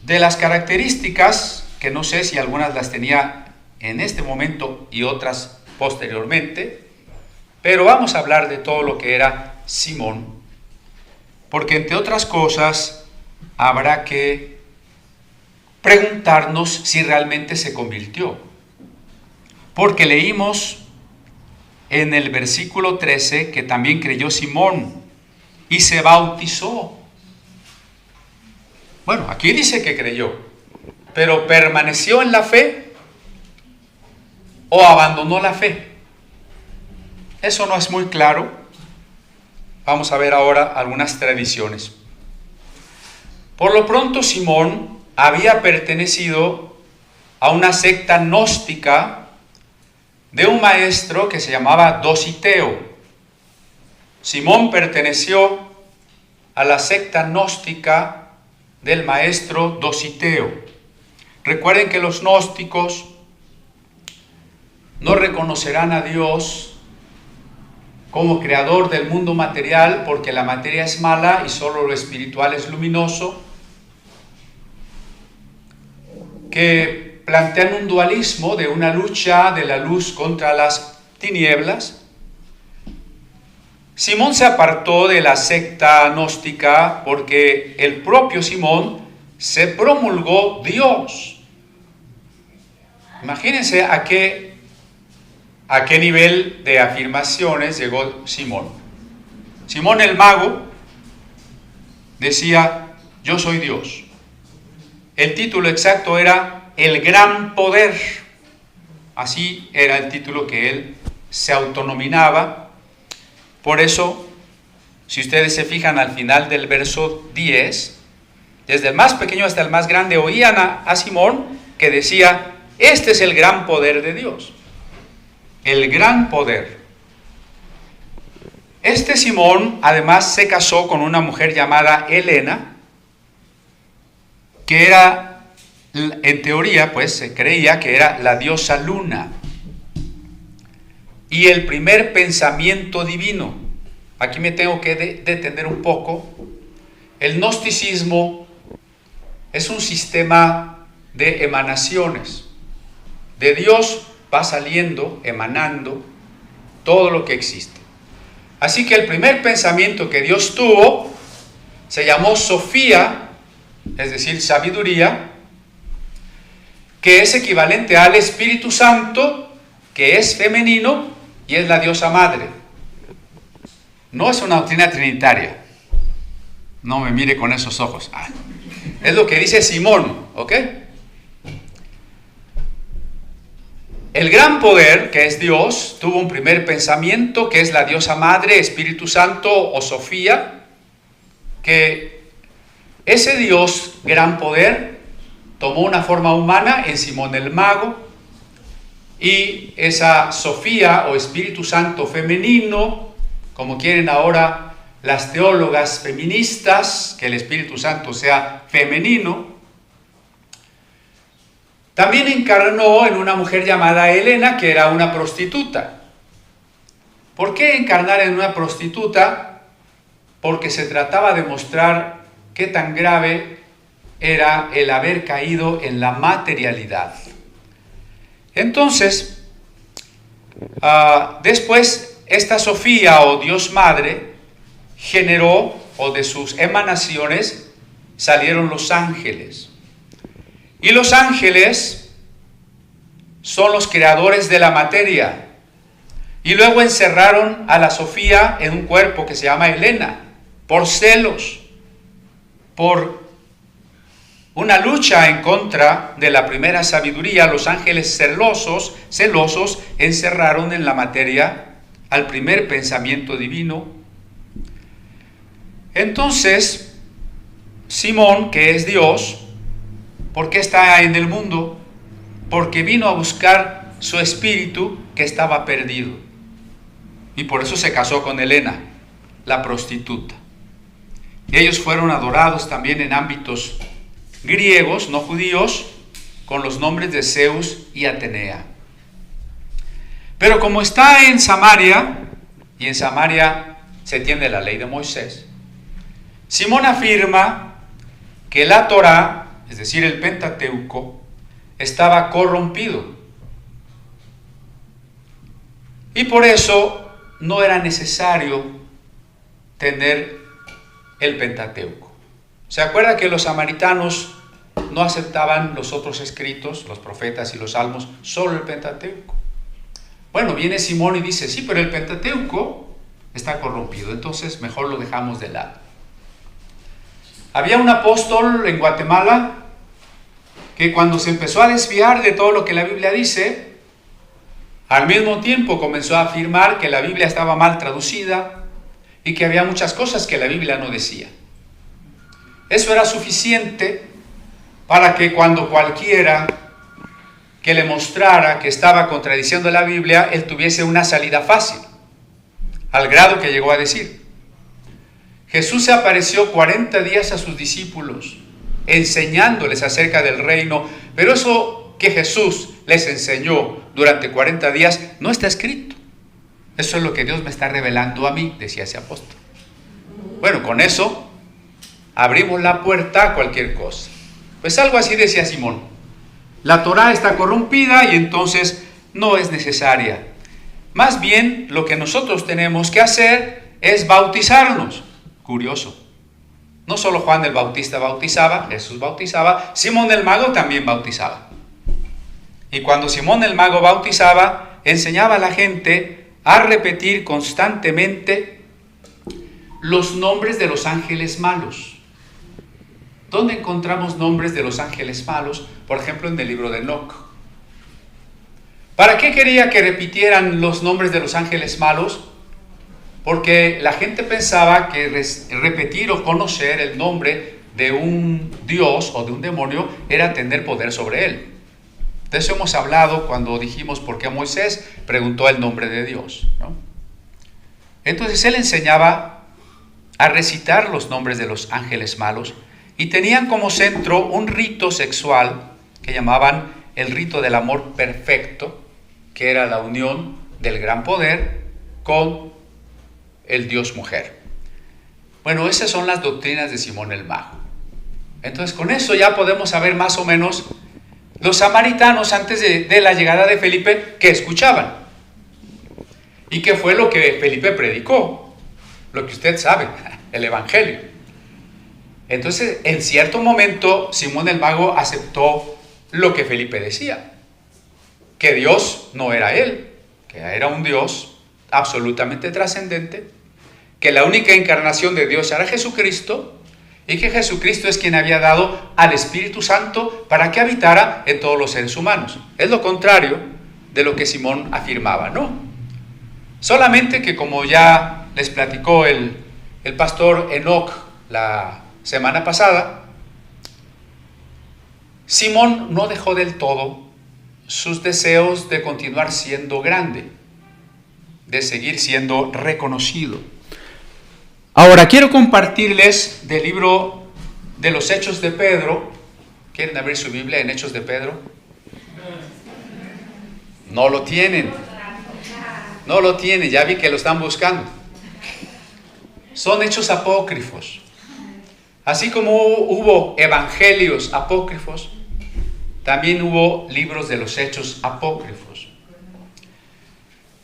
de las características, que no sé si algunas las tenía en este momento y otras posteriormente, pero vamos a hablar de todo lo que era Simón, porque entre otras cosas habrá que preguntarnos si realmente se convirtió. Porque leímos en el versículo 13 que también creyó Simón y se bautizó. Bueno, aquí dice que creyó, pero ¿permaneció en la fe o abandonó la fe? Eso no es muy claro. Vamos a ver ahora algunas tradiciones. Por lo pronto, Simón había pertenecido a una secta gnóstica de un maestro que se llamaba Dositeo. Simón perteneció a la secta gnóstica del maestro Dositeo. Recuerden que los gnósticos no reconocerán a Dios como creador del mundo material, porque la materia es mala y solo lo espiritual es luminoso, que plantean un dualismo de una lucha de la luz contra las tinieblas. Simón se apartó de la secta gnóstica porque el propio Simón se promulgó Dios. Imagínense a qué nivel de afirmaciones llegó Simón. Simón el mago decía, yo soy Dios. El título exacto era el gran poder. Así era el título que él se autonominaba. Por eso, si ustedes se fijan al final del verso 10, desde el más pequeño hasta el más grande oían a Simón que decía, este es el gran poder de Dios. El gran poder. Este Simón además se casó con una mujer llamada Helena, que era, en teoría, pues se creía que era la diosa Luna y el primer pensamiento divino. Aquí me tengo que detener un poco. El gnosticismo es un sistema de emanaciones. De Dios va saliendo, emanando todo lo que existe. Así que el primer pensamiento que Dios tuvo se llamó Sofía, es decir, sabiduría, que es equivalente al Espíritu Santo, que es femenino y es la diosa madre. No es una doctrina trinitaria. No me mire con esos ojos. Es lo que dice Simón, ¿ok? El gran poder, que es Dios, tuvo un primer pensamiento, que es la diosa madre, Espíritu Santo o Sofía, que ese Dios, gran poder, tomó una forma humana en Simón el mago, y esa Sofía o Espíritu Santo femenino, como quieren ahora las teólogas feministas, que el Espíritu Santo sea femenino, también encarnó en una mujer llamada Helena, que era una prostituta. ¿Por qué encarnar en una prostituta? Porque se trataba de mostrar qué tan grave era el haber caído en la materialidad. Entonces, después esta Sofía o Dios Madre generó, o de sus emanaciones salieron los ángeles. Y los ángeles son los creadores de la materia. Y luego encerraron a la Sofía en un cuerpo que se llama Helena, por celos, por una lucha en contra de la primera sabiduría. Los ángeles celosos encerraron en la materia al primer pensamiento divino. Entonces, Simón, que es Dios, ¿por qué está en el mundo? Porque vino a buscar su espíritu que estaba perdido. Y por eso se casó con Helena, la prostituta. Ellos fueron adorados también en ámbitos griegos, no judíos, con los nombres de Zeus y Atenea. Pero como está en Samaria, y en Samaria se tiene la ley de Moisés, Simón afirma que la Torá, es decir, el Pentateuco, estaba corrompido. Y por eso no era necesario tener el Pentateuco. ¿Se acuerda que los samaritanos no aceptaban los otros escritos, los profetas y los salmos, solo el Pentateuco? Bueno, viene Simón y dice, sí, pero el Pentateuco está corrompido, entonces mejor lo dejamos de lado. Había un apóstol en Guatemala que cuando se empezó a desviar de todo lo que la Biblia dice, al mismo tiempo comenzó a afirmar que la Biblia estaba mal traducida y que había muchas cosas que la Biblia no decía. Eso era suficiente para que cuando cualquiera que le mostrara que estaba contradiciendo la Biblia, él tuviese una salida fácil, al grado que llegó a decir: Jesús se apareció 40 días a sus discípulos, enseñándoles acerca del reino, pero eso que Jesús les enseñó durante 40 días no está escrito. Eso es lo que Dios me está revelando a mí, decía ese apóstol. Bueno, con eso abrimos la puerta a cualquier cosa. Pues algo así decía Simón. La Torá está corrompida y entonces no es necesaria. Más bien, lo que nosotros tenemos que hacer es bautizarnos. Curioso. No solo Juan el Bautista bautizaba, Jesús bautizaba, Simón el Mago también bautizaba. Y cuando Simón el Mago bautizaba, enseñaba a la gente a repetir constantemente los nombres de los ángeles malos. ¿Dónde encontramos nombres de los ángeles malos? Por ejemplo, en el libro de Enoc. ¿Para qué quería que repitieran los nombres de los ángeles malos? Porque la gente pensaba que repetir o conocer el nombre de un dios o de un demonio era tener poder sobre él. De eso hemos hablado cuando dijimos por qué Moisés preguntó el nombre de Dios, ¿no? Entonces él enseñaba a recitar los nombres de los ángeles malos y tenían como centro un rito sexual que llamaban el rito del amor perfecto, que era la unión del gran poder con el Dios mujer. Bueno, esas son las doctrinas de Simón el Mago. Entonces con eso ya podemos saber más o menos los samaritanos antes de la llegada de Felipe qué escuchaban y qué fue lo que Felipe predicó, lo que usted sabe, el evangelio. Entonces en cierto momento Simón el Mago aceptó lo que Felipe decía, que Dios no era él, que era un Dios absolutamente trascendente, que la única encarnación de Dios era Jesucristo y que Jesucristo es quien había dado al Espíritu Santo para que habitara en todos los seres humanos. Es lo contrario de lo que Simón afirmaba, ¿no? Solamente que, como ya les platicó el pastor Enoc la semana pasada, Simón no dejó del todo sus deseos de continuar siendo grande, de seguir siendo reconocido. Ahora quiero compartirles del libro de los Hechos de Pedro. ¿Quieren abrir su Biblia en Hechos de Pedro? No lo tienen. No lo tienen, ya vi que lo están buscando. Son hechos apócrifos. Así como hubo evangelios apócrifos, también hubo libros de los hechos apócrifos.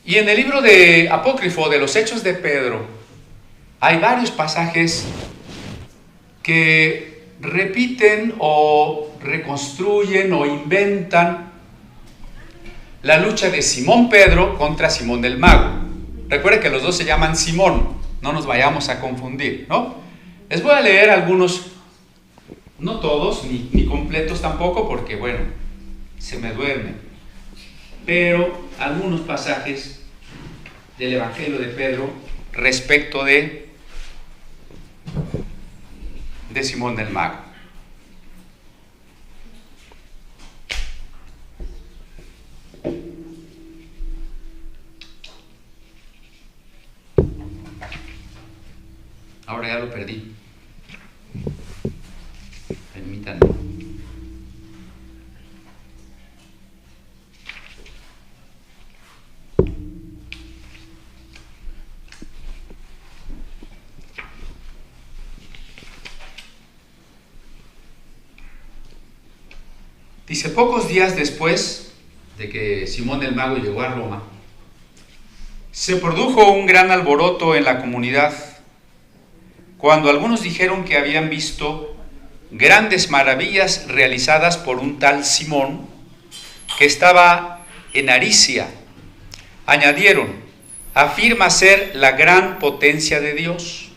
Y en el libro de apócrifo de los Hechos de Pedro hay varios pasajes que repiten o reconstruyen o inventan la lucha de Simón Pedro contra Simón el Mago. Recuerden que los dos se llaman Simón, no nos vayamos a confundir, ¿no? Les voy a leer algunos, no todos, ni completos tampoco, porque bueno, se me duermen, pero algunos pasajes del Evangelio de Pedro respecto de Simón el Mago. Ahora ya lo perdí. Permítanme. Dice, pocos días después de que Simón el Mago llegó a Roma, se produjo un gran alboroto en la comunidad, cuando algunos dijeron que habían visto grandes maravillas realizadas por un tal Simón que estaba en Aricia. Añadieron, afirma ser la gran potencia de Dios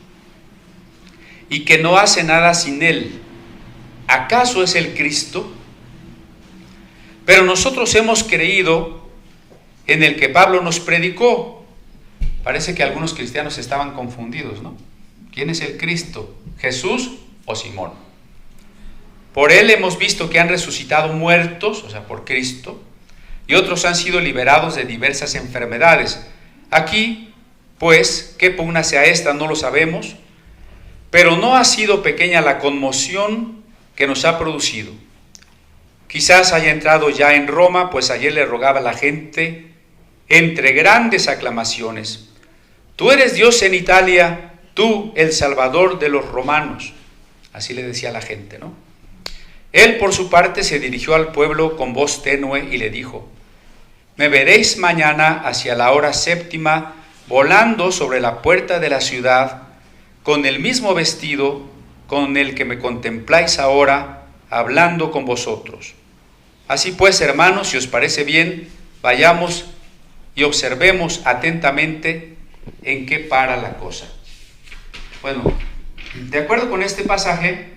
y que no hace nada sin él. ¿Acaso es el Cristo? Pero nosotros hemos creído en el que Pablo nos predicó. Parece que algunos cristianos estaban confundidos, ¿no? ¿Quién es el Cristo? ¿Jesús o Simón? Por él hemos visto que han resucitado muertos, o sea, por Cristo, y otros han sido liberados de diversas enfermedades. Aquí, pues, qué pugna sea esta, no lo sabemos, pero no ha sido pequeña la conmoción que nos ha producido. Quizás haya entrado ya en Roma, pues ayer le rogaba a la gente, entre grandes aclamaciones, tú eres Dios en Italia, tú el Salvador de los romanos. Así le decía a la gente, ¿no? Él por su parte se dirigió al pueblo con voz tenue y le dijo, me veréis mañana hacia la hora séptima volando sobre la puerta de la ciudad con el mismo vestido con el que me contempláis ahora hablando con vosotros. Así pues, hermanos, si os parece bien, vayamos y observemos atentamente en qué para la cosa. Bueno, de acuerdo con este pasaje,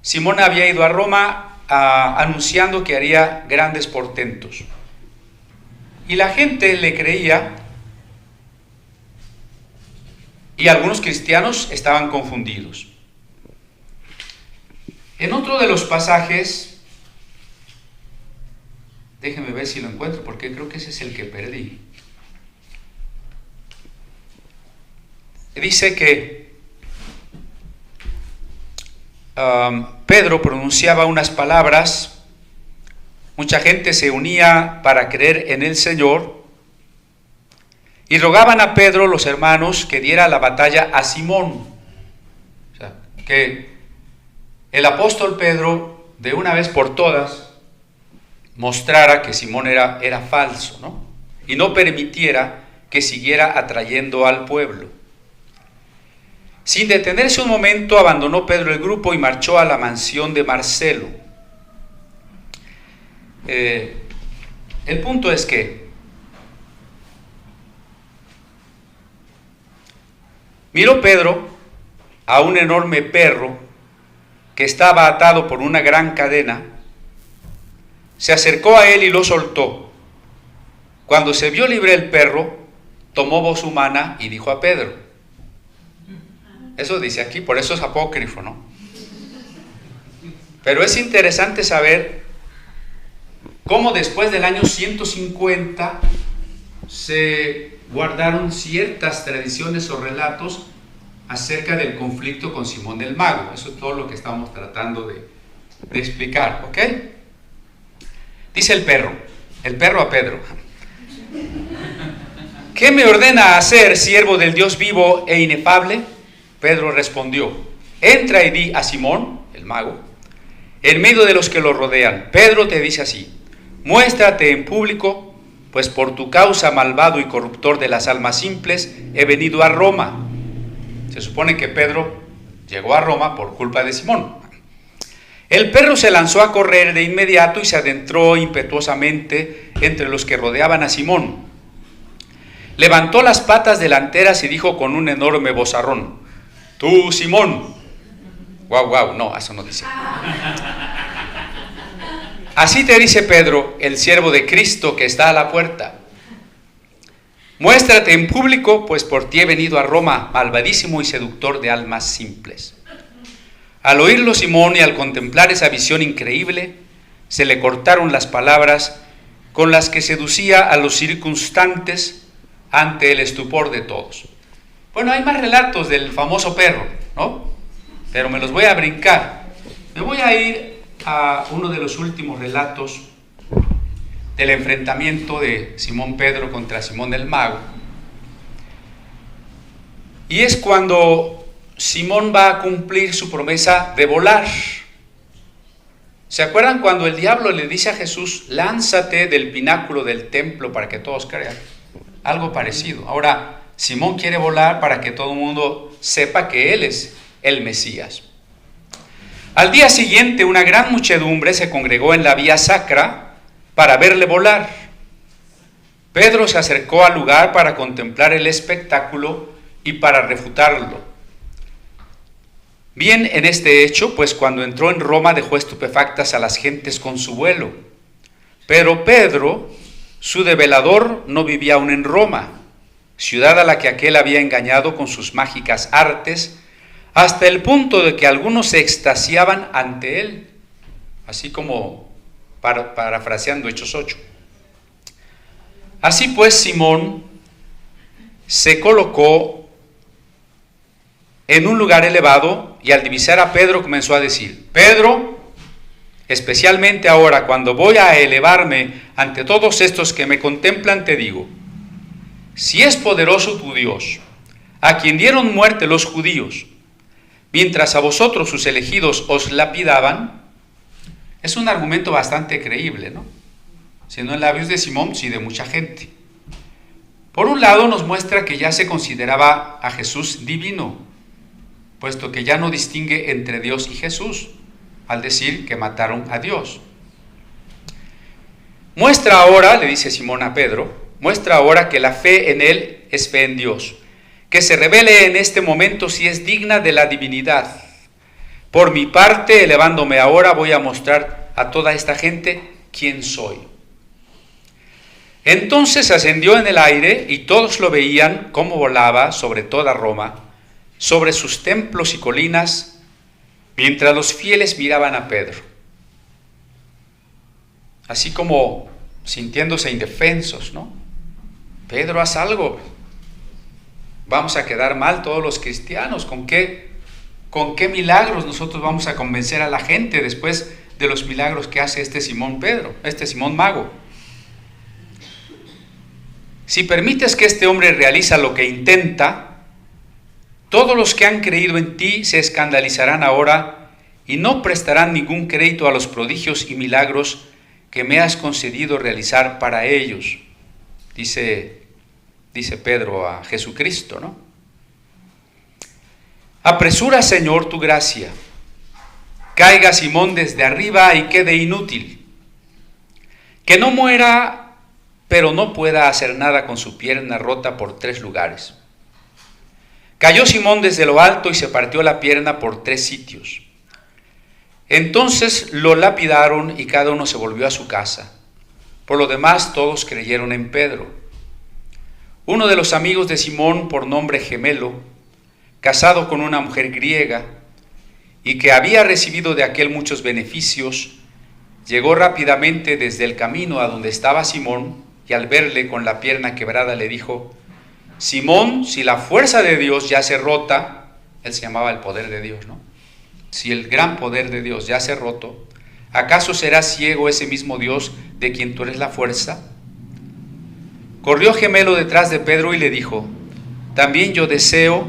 Simón había ido a Roma anunciando que haría grandes portentos. Y la gente le creía y algunos cristianos estaban confundidos. En otro de los pasajes, déjenme ver si lo encuentro porque creo que ese es el que perdí. Dice que Pedro pronunciaba unas palabras, mucha gente se unía para creer en el Señor y rogaban a Pedro, los hermanos, que diera la batalla a Simón. O sea, que el apóstol Pedro, de una vez por todas, mostrara que Simón era falso, ¿no? Y no permitiera que siguiera atrayendo al pueblo. Sin detenerse un momento, abandonó Pedro el grupo y marchó a la mansión de Marcelo. El punto es que miró Pedro a un enorme perro que estaba atado por una gran cadena, se acercó a él y lo soltó. Cuando se vio libre el perro, tomó voz humana y dijo a Pedro. Eso dice aquí, por eso es apócrifo, ¿no? Pero es interesante saber cómo después del año 150 se guardaron ciertas tradiciones o relatos acerca del conflicto con Simón el Mago. Eso es todo lo que estamos tratando de explicar, ¿ok? Dice el perro a Pedro, ¿qué me ordena hacer, siervo del Dios vivo e inefable? Pedro respondió: entra y di a Simón, el mago, en medio de los que lo rodean. Pedro te dice así: muéstrate en público, pues por tu causa, malvado y corruptor de las almas simples, he venido a Roma. Se supone que Pedro llegó a Roma por culpa de Simón. El perro se lanzó a correr de inmediato y se adentró impetuosamente entre los que rodeaban a Simón. Levantó las patas delanteras y dijo con un enorme vozarrón: tú, Simón. Guau, guau, no, eso no dice. Así te dice Pedro, el siervo de Cristo que está a la puerta. Muéstrate en público, pues por ti he venido a Roma, malvadísimo y seductor de almas simples. Al oírlo Simón y al contemplar esa visión increíble, se le cortaron las palabras con las que seducía a los circunstantes ante el estupor de todos. Bueno, hay más relatos del famoso perro, ¿no? Pero me los voy a brincar. Me voy a ir a uno de los últimos relatos del enfrentamiento de Simón Pedro contra Simón el mago. Y es cuando Simón va a cumplir su promesa de volar. ¿Se acuerdan cuando el diablo le dice a Jesús: lánzate del pináculo del templo para que todos crean? Algo parecido. Ahora, Simón quiere volar para que todo el mundo sepa que él es el Mesías. Al día siguiente, una gran muchedumbre se congregó en la vía sacra para verle volar. Pedro se acercó al lugar para contemplar el espectáculo y para refutarlo. Bien en este hecho, pues cuando entró en Roma dejó estupefactas a las gentes con su vuelo. Pero Pedro, su develador, no vivía aún en Roma, ciudad a la que aquel había engañado con sus mágicas artes, hasta el punto de que algunos se extasiaban ante él, así como parafraseando Hechos 8. Así pues, Simón se colocó en un lugar elevado y al divisar a Pedro comenzó a decir: Pedro, especialmente ahora cuando voy a elevarme ante todos estos que me contemplan, te digo, si es poderoso tu Dios, a quien dieron muerte los judíos, mientras a vosotros sus elegidos os lapidaban. Es un argumento bastante creíble, ¿no? Si no en labios de Simón, sí de mucha gente. Por un lado nos muestra que ya se consideraba a Jesús divino, puesto que ya no distingue entre Dios y Jesús, al decir que mataron a Dios. Muestra ahora, le dice Simón a Pedro, muestra ahora que la fe en él es fe en Dios, que se revele en este momento si es digna de la divinidad. Por mi parte, elevándome ahora, voy a mostrar a toda esta gente quién soy. Entonces ascendió en el aire y todos lo veían cómo volaba sobre toda Roma, sobre sus templos y colinas, mientras los fieles miraban a Pedro, así como sintiéndose indefensos, ¿no? Pedro, haz algo, vamos a quedar mal todos los cristianos. ¿Con qué milagros nosotros vamos a convencer a la gente después de los milagros que hace este Simón Pedro, este Simón mago? Si permites que este hombre realiza lo que intenta, todos los que han creído en ti se escandalizarán ahora y no prestarán ningún crédito a los prodigios y milagros que me has concedido realizar para ellos. Dice Pedro a Jesucristo, ¿no? Apresura, Señor, tu gracia. Caiga Simón desde arriba y quede inútil. Que no muera, pero no pueda hacer nada con su pierna rota por 3 lugares. Cayó Simón desde lo alto y se partió la pierna por 3 sitios. Entonces lo lapidaron y cada uno se volvió a su casa. Por lo demás, todos creyeron en Pedro. Uno de los amigos de Simón, por nombre Gemelo, casado con una mujer griega y que había recibido de aquel muchos beneficios, llegó rápidamente desde el camino a donde estaba Simón y al verle con la pierna quebrada le dijo: Simón, si la fuerza de Dios ya se rota, él se llamaba el poder de Dios, ¿no? Si el gran poder de Dios ya se roto, ¿acaso será ciego ese mismo Dios de quien tú eres la fuerza? Corrió Gemelo detrás de Pedro y le dijo: también yo deseo,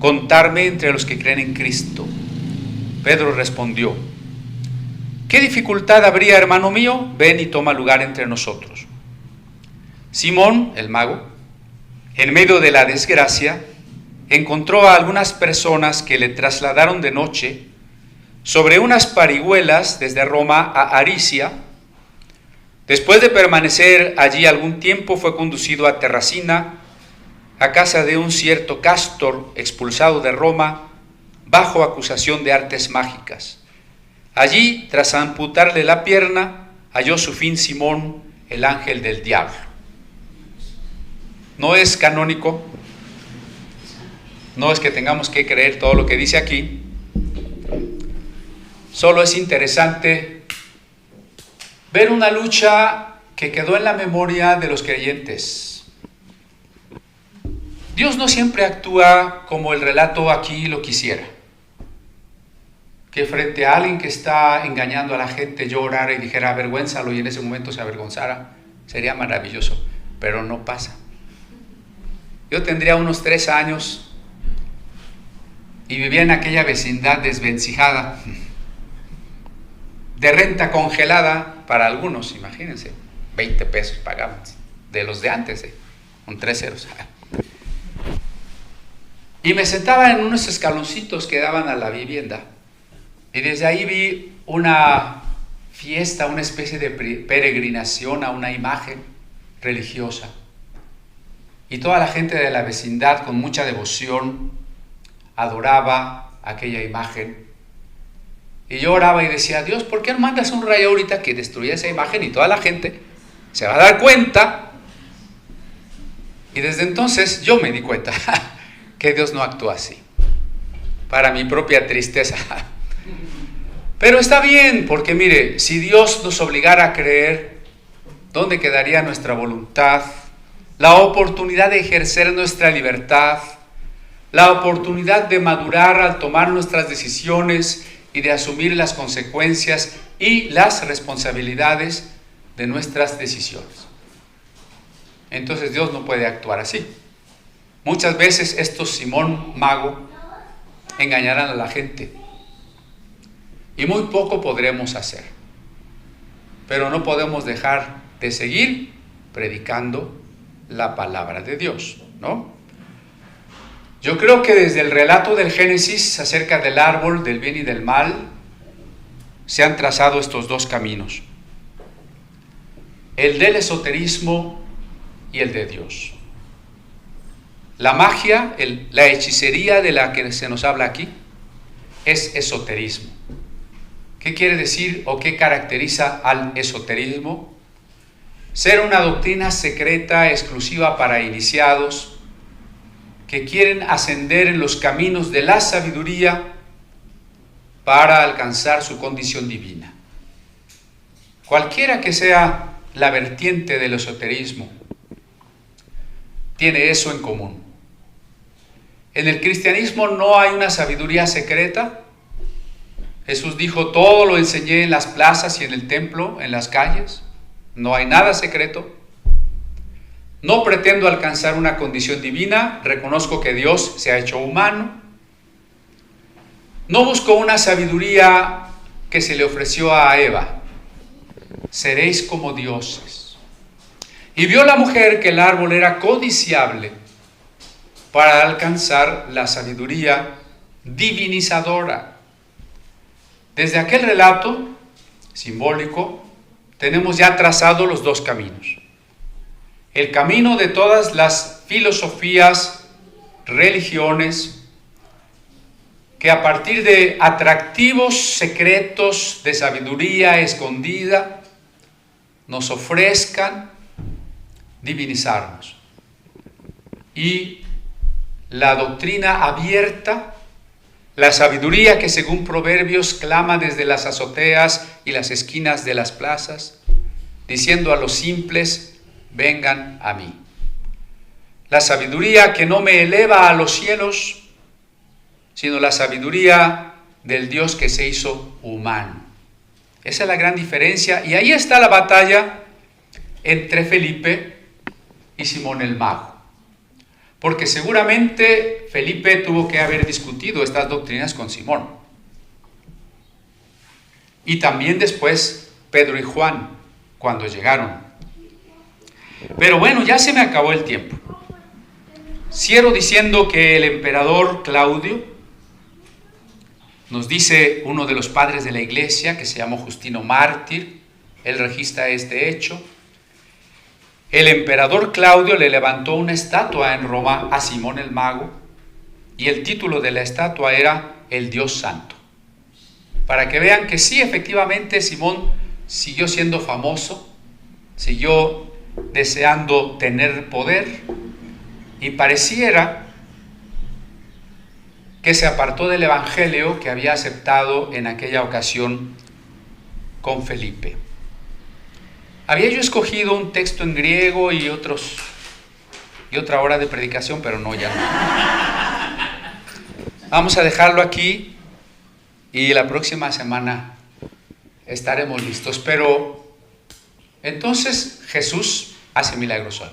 contarme entre los que creen en Cristo. Pedro respondió: ¿qué dificultad habría, hermano mío? Ven y toma lugar entre nosotros. Simón, el mago, en medio de la desgracia, encontró a algunas personas que le trasladaron de noche sobre unas parihuelas desde Roma a Aricia. Después de permanecer allí algún tiempo, fue conducido a Terracina, a casa de un cierto Cástor, expulsado de Roma, bajo acusación de artes mágicas. Allí, tras amputarle la pierna, halló su fin Simón, el ángel del diablo. No es canónico, no es que tengamos que creer todo lo que dice aquí, solo es interesante ver una lucha que quedó en la memoria de los creyentes. Dios no siempre actúa como el relato aquí lo quisiera. Que frente a alguien que está engañando a la gente yo orara y dijera avergüénzalo y en ese momento se avergonzara, sería maravilloso, pero no pasa. Yo tendría unos 3 años y vivía en aquella vecindad desvencijada, de renta congelada para algunos, imagínense, 20 pesos pagamos, de los de antes, con 3 ceros. Y me sentaba en unos escaloncitos que daban a la vivienda. Y desde ahí vi una fiesta, una especie de peregrinación a una imagen religiosa. Y toda la gente de la vecindad, con mucha devoción, adoraba aquella imagen. Y yo oraba y decía: Dios, ¿por qué no mandas un rayo ahorita que destruya esa imagen? Y toda la gente se va a dar cuenta. Y desde entonces yo me di cuenta que Dios no actúa así, para mi propia tristeza. Pero está bien, porque mire, si Dios nos obligara a creer, ¿dónde quedaría nuestra voluntad? La oportunidad de ejercer nuestra libertad, la oportunidad de madurar al tomar nuestras decisiones y de asumir las consecuencias y las responsabilidades de nuestras decisiones. Entonces Dios no puede actuar así. Muchas veces estos Simón mago engañarán a la gente. Y muy poco podremos hacer. Pero no podemos dejar de seguir predicando la palabra de Dios, ¿no? Yo creo que desde el relato del Génesis acerca del árbol, del bien y del mal, se han trazado estos 2 caminos. El del esoterismo y el de Dios. La magia, la hechicería de la que se nos habla aquí, es esoterismo. ¿Qué quiere decir o qué caracteriza al esoterismo? Ser una doctrina secreta exclusiva para iniciados que quieren ascender en los caminos de la sabiduría para alcanzar su condición divina. Cualquiera que sea la vertiente del esoterismo, tiene eso en común. En el cristianismo no hay una sabiduría secreta. Jesús dijo: todo lo enseñé en las plazas y en el templo, en las calles. No hay nada secreto. No pretendo alcanzar una condición divina, reconozco que Dios se ha hecho humano. No busco una sabiduría que se le ofreció a Eva. Seréis como dioses. Y vio la mujer que el árbol era codiciable para alcanzar la sabiduría divinizadora. Desde aquel relato simbólico tenemos ya trazados los 2 caminos. El camino de todas las filosofías, religiones, que a partir de atractivos secretos de sabiduría escondida nos ofrezcan divinizarnos. Y la doctrina abierta, la sabiduría que según Proverbios clama desde las azoteas y las esquinas de las plazas, diciendo a los simples: vengan a mí. La sabiduría que no me eleva a los cielos, sino la sabiduría del Dios que se hizo humano. Esa es la gran diferencia, y ahí está la batalla entre Felipe y Simón el mago. porque seguramente Felipe tuvo que haber discutido estas doctrinas con Simón. Y también después Pedro y Juan, cuando llegaron. Pero bueno, ya se me acabó el tiempo. Cierro diciendo que el emperador Claudio, nos dice uno de los padres de la iglesia, que se llamó Justino Mártir, él registra este hecho. El emperador Claudio le levantó una estatua en Roma a Simón el Mago, y el título de la estatua era El Dios Santo. Para que vean que sí, efectivamente, Simón siguió siendo famoso, siguió deseando tener poder, y pareciera que se apartó del evangelio que había aceptado en aquella ocasión con Felipe. Había yo escogido un texto en griego y otra hora de predicación, pero no, ya no. Vamos a dejarlo aquí y la próxima semana estaremos listos. Pero entonces Jesús hace milagros hoy.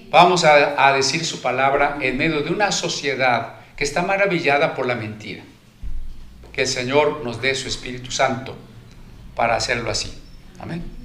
Vamos a decir su palabra en medio de una sociedad que está maravillada por la mentira. Que el Señor nos dé su Espíritu Santo para hacerlo así. Amén.